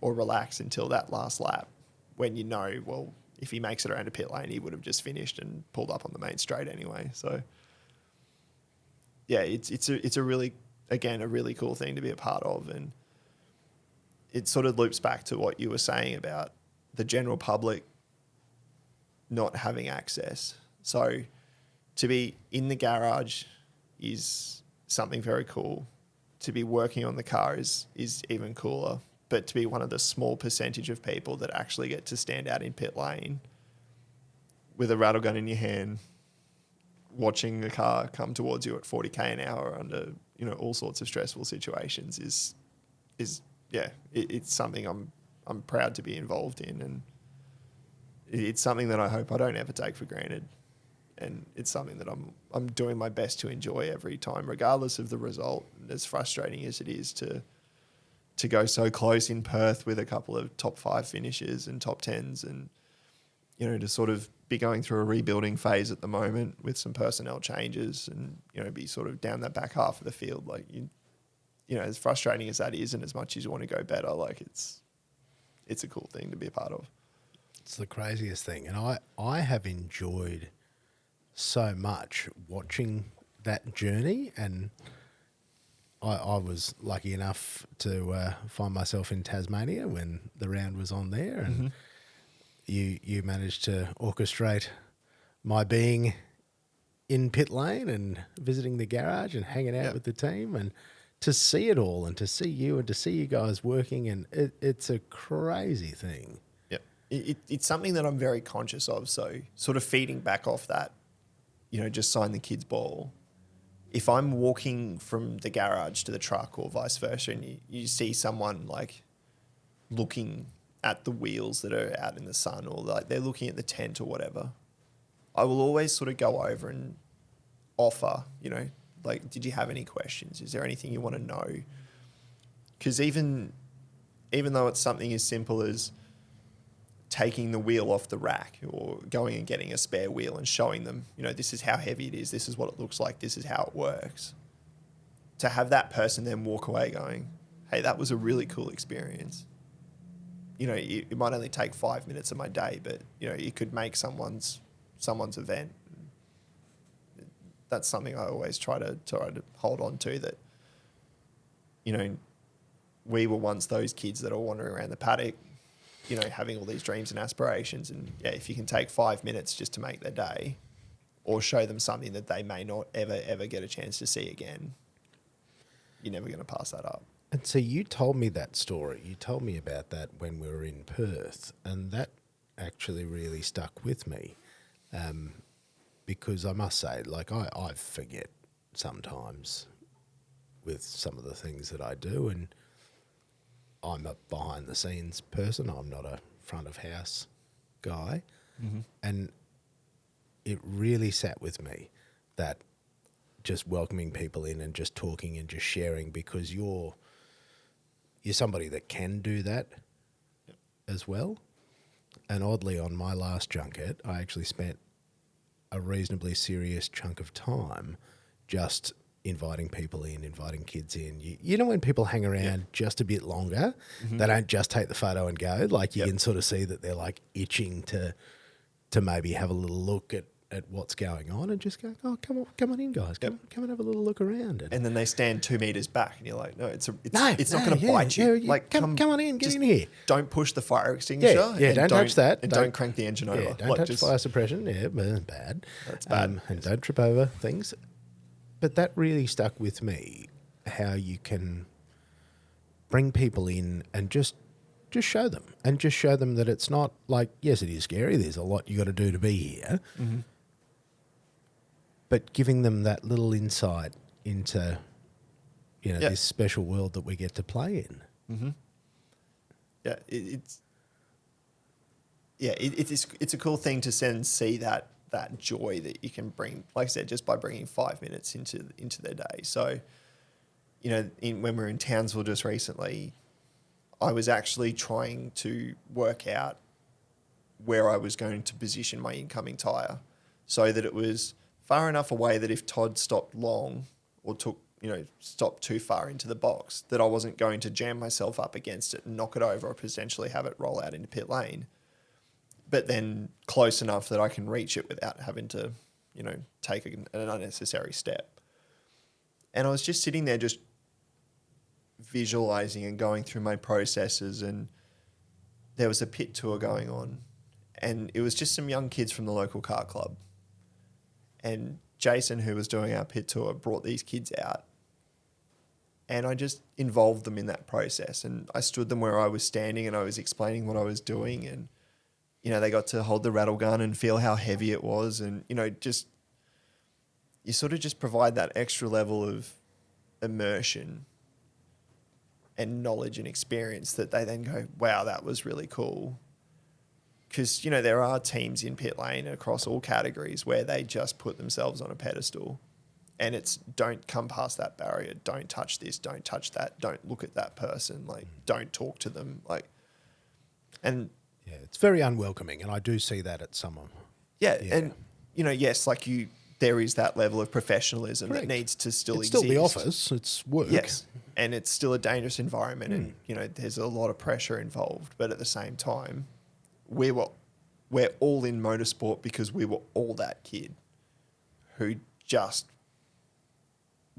or relax until that last lap, when you know, well, if he makes it around a pit lane, he would have just finished and pulled up on the main straight anyway. So yeah, it's a really, again, a really cool thing to be a part of. And it sort of loops back to what you were saying about the general public not having access. So to be in the garage is something very cool. To be working on the car is even cooler. But to be one of the small percentage of people that actually get to stand out in pit lane with a rattle gun in your hand, watching the car come towards you at 40k an hour under, you know, all sorts of stressful situations is it's something I'm proud to be involved in, and it's something that I hope I don't ever take for granted, and it's something that I'm doing my best to enjoy every time, regardless of the result. As frustrating as it is to go so close in Perth with a couple of top 5 finishes and top 10s, and, you know, to sort of be going through a rebuilding phase at the moment with some personnel changes, and, you know, be sort of down that back half of the field. Like, you know, as frustrating as that is, and as much as you want to go better, like, it's a cool thing to be a part of. It's the craziest thing. And I have enjoyed so much watching that journey, and I was lucky enough to find myself in Tasmania when the round was on there, and you managed to orchestrate my being in pit lane and visiting the garage and hanging out with the team, and to see it all, and to see you and to see you guys working, and it's a crazy thing. Yep. It's something that I'm very conscious of. So sort of feeding back off that, you know, just sign the kids' ball. If I'm walking from the garage to the truck or vice versa, and you see someone like looking at the wheels that are out in the sun, or like they're looking at the tent or whatever, I will always sort of go over and offer, you know, like, did you have any questions? Is there anything you want to know? Because even though it's something as simple as taking the wheel off the rack, or going and getting a spare wheel and showing them, you know, this is how heavy it is, this is what it looks like, this is how it works. To have that person then walk away going, hey, that was a really cool experience. You know, it might only take 5 minutes of my day, but, you know, it could make someone's event. That's something I always try to hold on to, that, you know, we were once those kids that are wandering around the paddock, you know, having all these dreams and aspirations. And yeah, if you can take 5 minutes just to make their day, or show them something that they may not ever get a chance to see again, you're never going to pass that up. And so you told me that story. You told me about that when we were in Perth, and that actually really stuck with me, because I must say, like, I forget sometimes with some of the things that I do, and I'm a behind-the-scenes person. I'm not a front-of-house guy. Mm-hmm. And it really sat with me, that just welcoming people in and just talking and just sharing, because you're somebody that can do that as well. And oddly, on my last junket, I actually spent a reasonably serious chunk of time just inviting people in, inviting kids in. You know when people hang around just a bit longer, they don't just take the photo and go. Like you can sort of see that they're like itching to maybe have a little look at what's going on and just go, oh, come on in, guys. Come and have a little look around. And then they stand 2 meters back and you're like, no, it's not no, going to bite you. Yeah, like, come on in, get in here. Don't push the fire extinguisher. Yeah, don't touch that. And don't crank the engine over. Don't touch fire suppression. Yeah, bad. That's bad. And don't trip over things. But that really stuck with me, how you can bring people in and just show them. And just show them that it's not like, yes, it is scary. There's a lot you got to do to be here. Mm-hmm. But giving them that little insight into, this special world that we get to play in. Mm-hmm. Yeah, it's a cool thing to see that joy that you can bring, like I said, just by bringing 5 minutes into their day. So, when we were in Townsville just recently, I was actually trying to work out where I was going to position my incoming tyre so that it was far enough away that if Todd stopped long or stopped too far into the box, that I wasn't going to jam myself up against it and knock it over or potentially have it roll out into pit lane, but then close enough that I can reach it without having to, take an unnecessary step. And I was just sitting there just visualizing and going through my processes, and there was a pit tour going on, and it was just some young kids from the local car club. And Jason, who was doing our pit tour, brought these kids out, and I just involved them in that process. And I stood them where I was standing and I was explaining what I was doing, and they got to hold the rattle gun and feel how heavy it was, and you sort of just provide that extra level of immersion and knowledge and experience that they then go, wow, that was really cool. Because, there are teams in pit lane across all categories where they just put themselves on a pedestal, and it's don't come past that barrier. Don't touch this. Don't touch that. Don't look at that person. Like, don't talk to them. And yeah, it's very unwelcoming. And I do see that at some of them. Yeah. And, yes, there is that level of professionalism that needs to still exist. It's still the office. It's work. Yes. And it's still a dangerous environment, and, there's a lot of pressure involved. But at the same time, we're all in motorsport because we were all that kid who just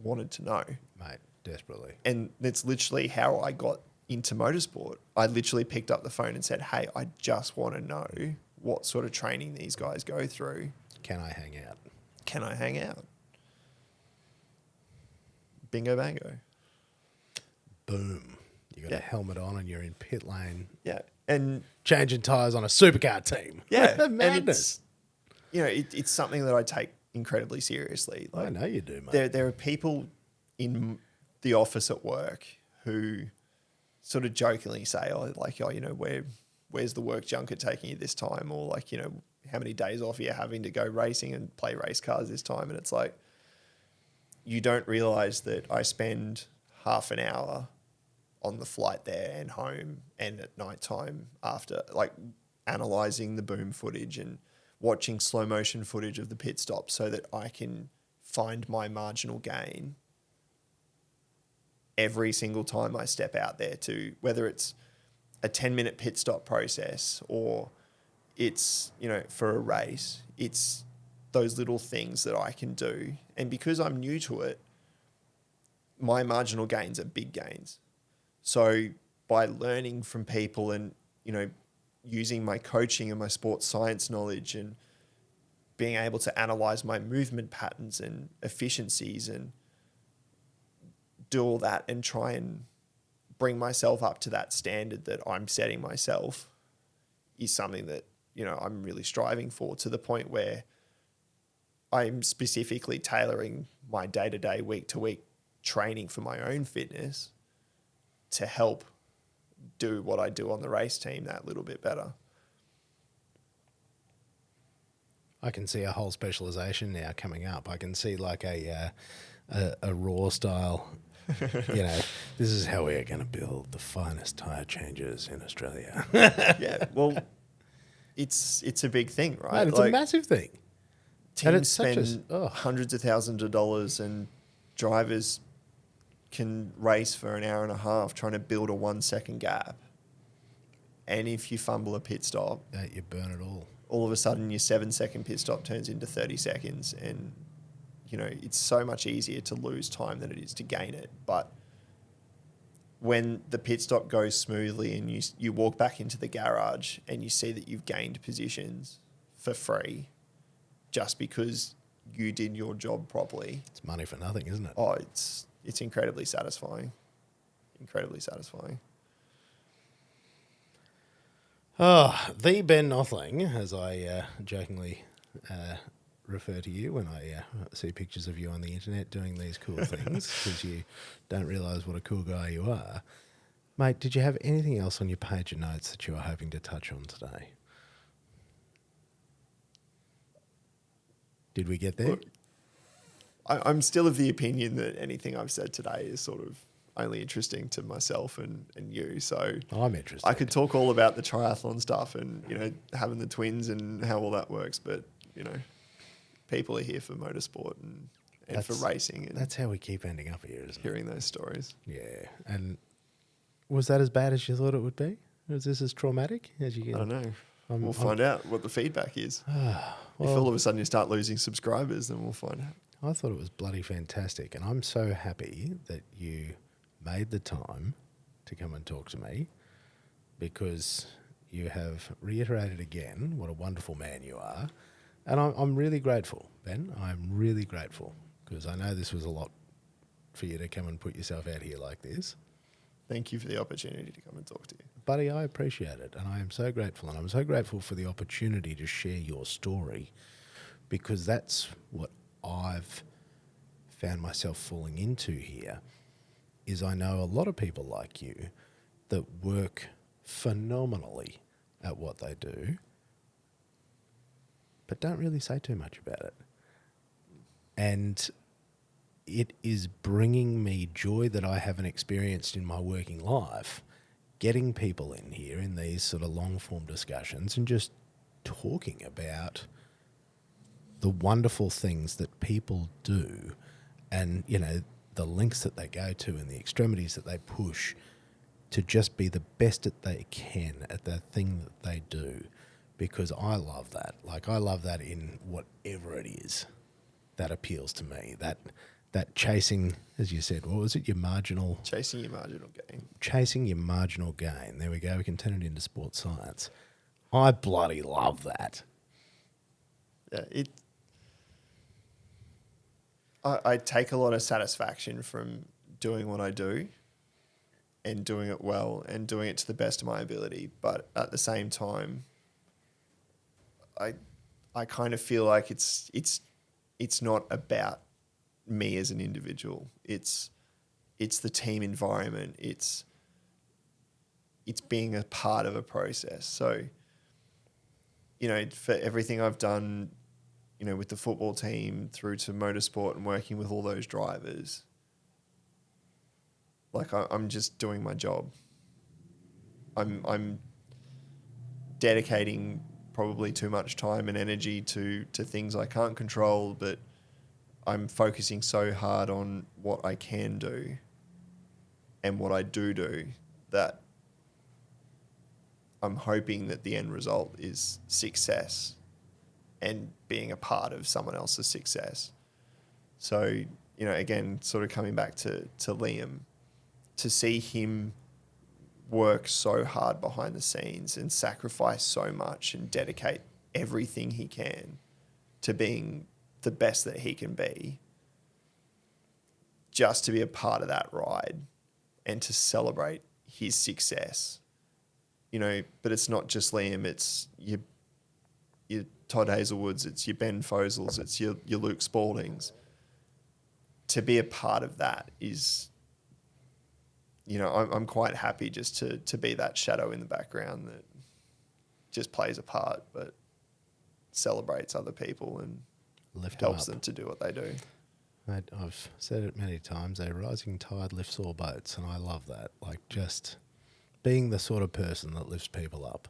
wanted to know. Mate, desperately. And that's literally how I got into motorsport. I literally picked up the phone and said, hey, I just want to know what sort of training these guys go through. Can I hang out? Can I hang out? Bingo bango. Boom. You got a helmet on and you're in pit lane. Yeah. And changing tyres on a supercar team. Yeah. Madness. It's something that I take incredibly seriously. I know you do, mate. There are people in the office at work who sort of jokingly say, where's the work junket taking you this time? Or how many days off are you having to go racing and play race cars this time? And it's like, you don't realise that I spend half an hour on the flight there and home and at night time after, analysing the boom footage and watching slow motion footage of the pit stop so that I can find my marginal gain every single time I step out there, to whether it's a 10-minute pit stop process or it's, for a race. It's those little things that I can do. And because I'm new to it, my marginal gains are big gains. So by learning from people and, using my coaching and my sports science knowledge and being able to analyze my movement patterns and efficiencies and do all that and try and bring myself up to that standard that I'm setting myself is something that, I'm really striving for, to the point where I'm specifically tailoring my day-to-day, week-to-week training for my own fitness to help do what I do on the race team that little bit better. I can see a whole specialisation now coming up. I can see a raw style, this is how we're going to build the finest tyre changes in Australia. Yeah, well, it's a big thing, right? Mate, it's a massive thing. Teams spend hundreds of thousands of dollars and drivers can race for an hour and a half trying to build a 1 second gap. And if you fumble a pit stop, You burn it all of a sudden your 7 second pit stop turns into 30 seconds. And, it's so much easier to lose time than it is to gain it. But when the pit stop goes smoothly and you walk back into the garage and you see that you've gained positions for free just because you did your job properly. It's money for nothing, isn't it? Oh, it's incredibly satisfying. Incredibly satisfying. Oh, the Ben Nothling, as I jokingly refer to you when I see pictures of you on the internet doing these cool things, because you don't realise what a cool guy you are. Mate, did you have anything else on your page of notes that you were hoping to touch on today? Did we get there? Look, I'm still of the opinion that anything I've said today is sort of only interesting to myself and you. So I'm interested. I could talk all about the triathlon stuff and, having the twins and how all that works. But, people are here for motorsport and for racing. And that's how we keep ending up here, isn't it? Hearing those stories. Yeah. And was that as bad as you thought it would be? Was this as traumatic as you get? I don't know. We'll find out what the feedback is. If all of a sudden you start losing subscribers, then we'll find out. I thought it was bloody fantastic, and I'm so happy that you made the time to come and talk to me, because you have reiterated again what a wonderful man you are, and I'm really grateful, Ben. I'm really grateful, because I know this was a lot for you to come and put yourself out here like this. Thank you for the opportunity to come and talk to you. Buddy, I appreciate it, and I am so grateful, and I'm so grateful for the opportunity to share your story, because that's what I've found myself falling into here. Is I know a lot of people like you that work phenomenally at what they do, but don't really say too much about it. And it is bringing me joy that I haven't experienced in my working life, getting people in here in these sort of long-form discussions and just talking about the wonderful things that people do and, the lengths that they go to and the extremities that they push to just be the best that they can at the thing that they do, because I love that. Like, I love that in whatever it is that appeals to me. That chasing, as you said, what was it? Chasing your marginal gain. Chasing your marginal gain. There we go. We can turn it into sports science. I bloody love that. Yeah, I take a lot of satisfaction from doing what I do and doing it well and doing it to the best of my ability. But at the same time, I kind of feel like it's not about me as an individual. It's the team environment. It's being a part of a process. So, for everything I've done, with the football team through to motorsport and working with all those drivers, like I'm just doing my job. I'm dedicating probably too much time and energy to things I can't control, but I'm focusing so hard on what I can do and what I do that I'm hoping that the end result is success and being a part of someone else's success. So, again, sort of coming back to Liam, to see him work so hard behind the scenes and sacrifice so much and dedicate everything he can to being the best that he can be, just to be a part of that ride and to celebrate his success. But it's not just Liam, it's your Todd Hazelwoods, it's your Ben Fosels, it's your Luke Spaldings. To be a part of that is, I'm quite happy just to be that shadow in the background that just plays a part, but celebrates other people and helps them to do what they do. Mate, I've said it many times, a rising tide lifts all boats, and I love that. Like, just being the sort of person that lifts people up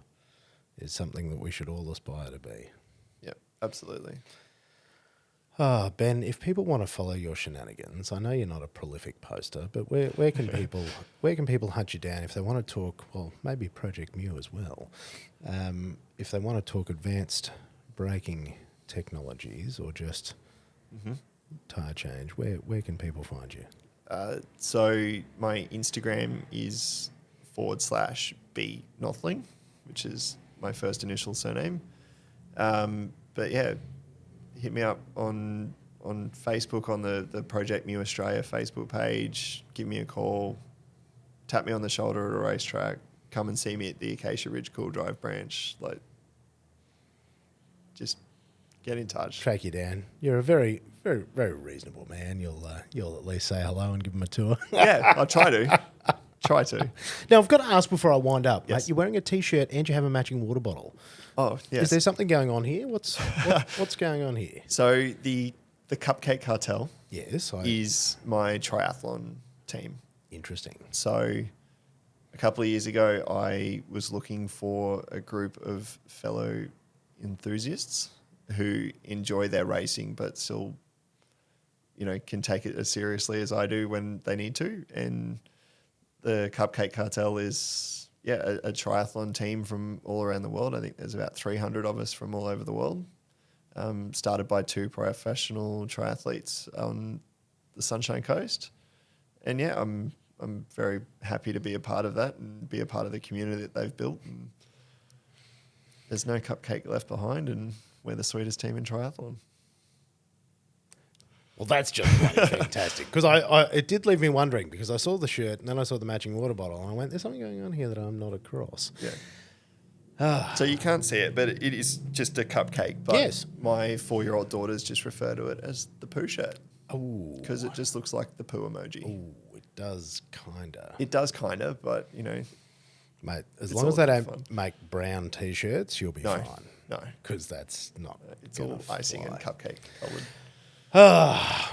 is something that we should all aspire to be. Yep, absolutely. Oh, Ben, if people want to follow your shenanigans, I know you're not a prolific poster, but where can people hunt you down if they want to talk? Well, maybe Project Mew as well. If they want to talk advanced braking technologies or just tire change, where can people find you? So my Instagram is /B Nothling, which is my first initial surname. But yeah, hit me up on Facebook on the Project Mew Australia Facebook page. Give me a call. Tap me on the shoulder at a racetrack. Come and see me at the Acacia Ridge Cool Drive branch. Like, just get in touch. Track you down. You're a very, very, very reasonable man. You'll at least say hello and give them a tour. Yeah, I'll try to. Try to. Now, I've got to ask before I wind up, Yes. mate, you're wearing a T-shirt and you have a matching water bottle. Oh, yes. Is there something going on here? What's going on here? So the Cupcake Cartel Yes. is my triathlon team. Interesting. So a couple of years ago, I was looking for a group of fellow enthusiasts who enjoy their racing but still, can take it as seriously as I do when they need to. And the Cupcake Cartel is, a triathlon team from all around the world. I think there's about 300 of us from all over the world. Started by 2 professional triathletes on the Sunshine Coast. And yeah, I'm very happy to be a part of that and be a part of the community that they've built. And there's no cupcake left behind, and we're the sweetest team in triathlon. Well, that's just bloody fantastic. Because it did leave me wondering, because I saw the shirt and then I saw the matching water bottle and I went, there's something going on here that I'm not across. Yeah. So you can't see it, but it is just a cupcake. But Yes. my 4-year-old daughters just refer to it as the poo shirt. Oh. Because it just looks like the poo emoji. Oh, it does kinda. It does kind of, but, Mate, as It's long as all they good don't fun. make brown T-shirts, you'll be No. fine. No. Because that's not It's gonna all icing fly. and cupcake coloured.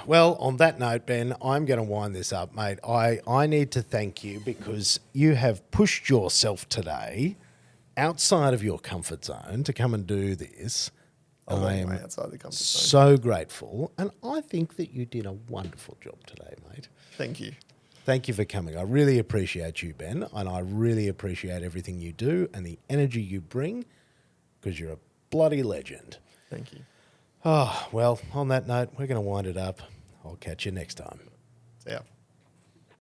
Well, on that note, Ben, I'm going to wind this up, mate. I need to thank you because you have pushed yourself today outside of your comfort zone to come and do this. A I long am way outside the comfort zone. so grateful, and I think that you did a wonderful job today, mate. Thank you. Thank you for coming. I really appreciate you, Ben, and I really appreciate everything you do and the energy you bring because you're a bloody legend. Thank you. Oh, well, on that note, we're going to wind it up. I'll catch you next time. See ya.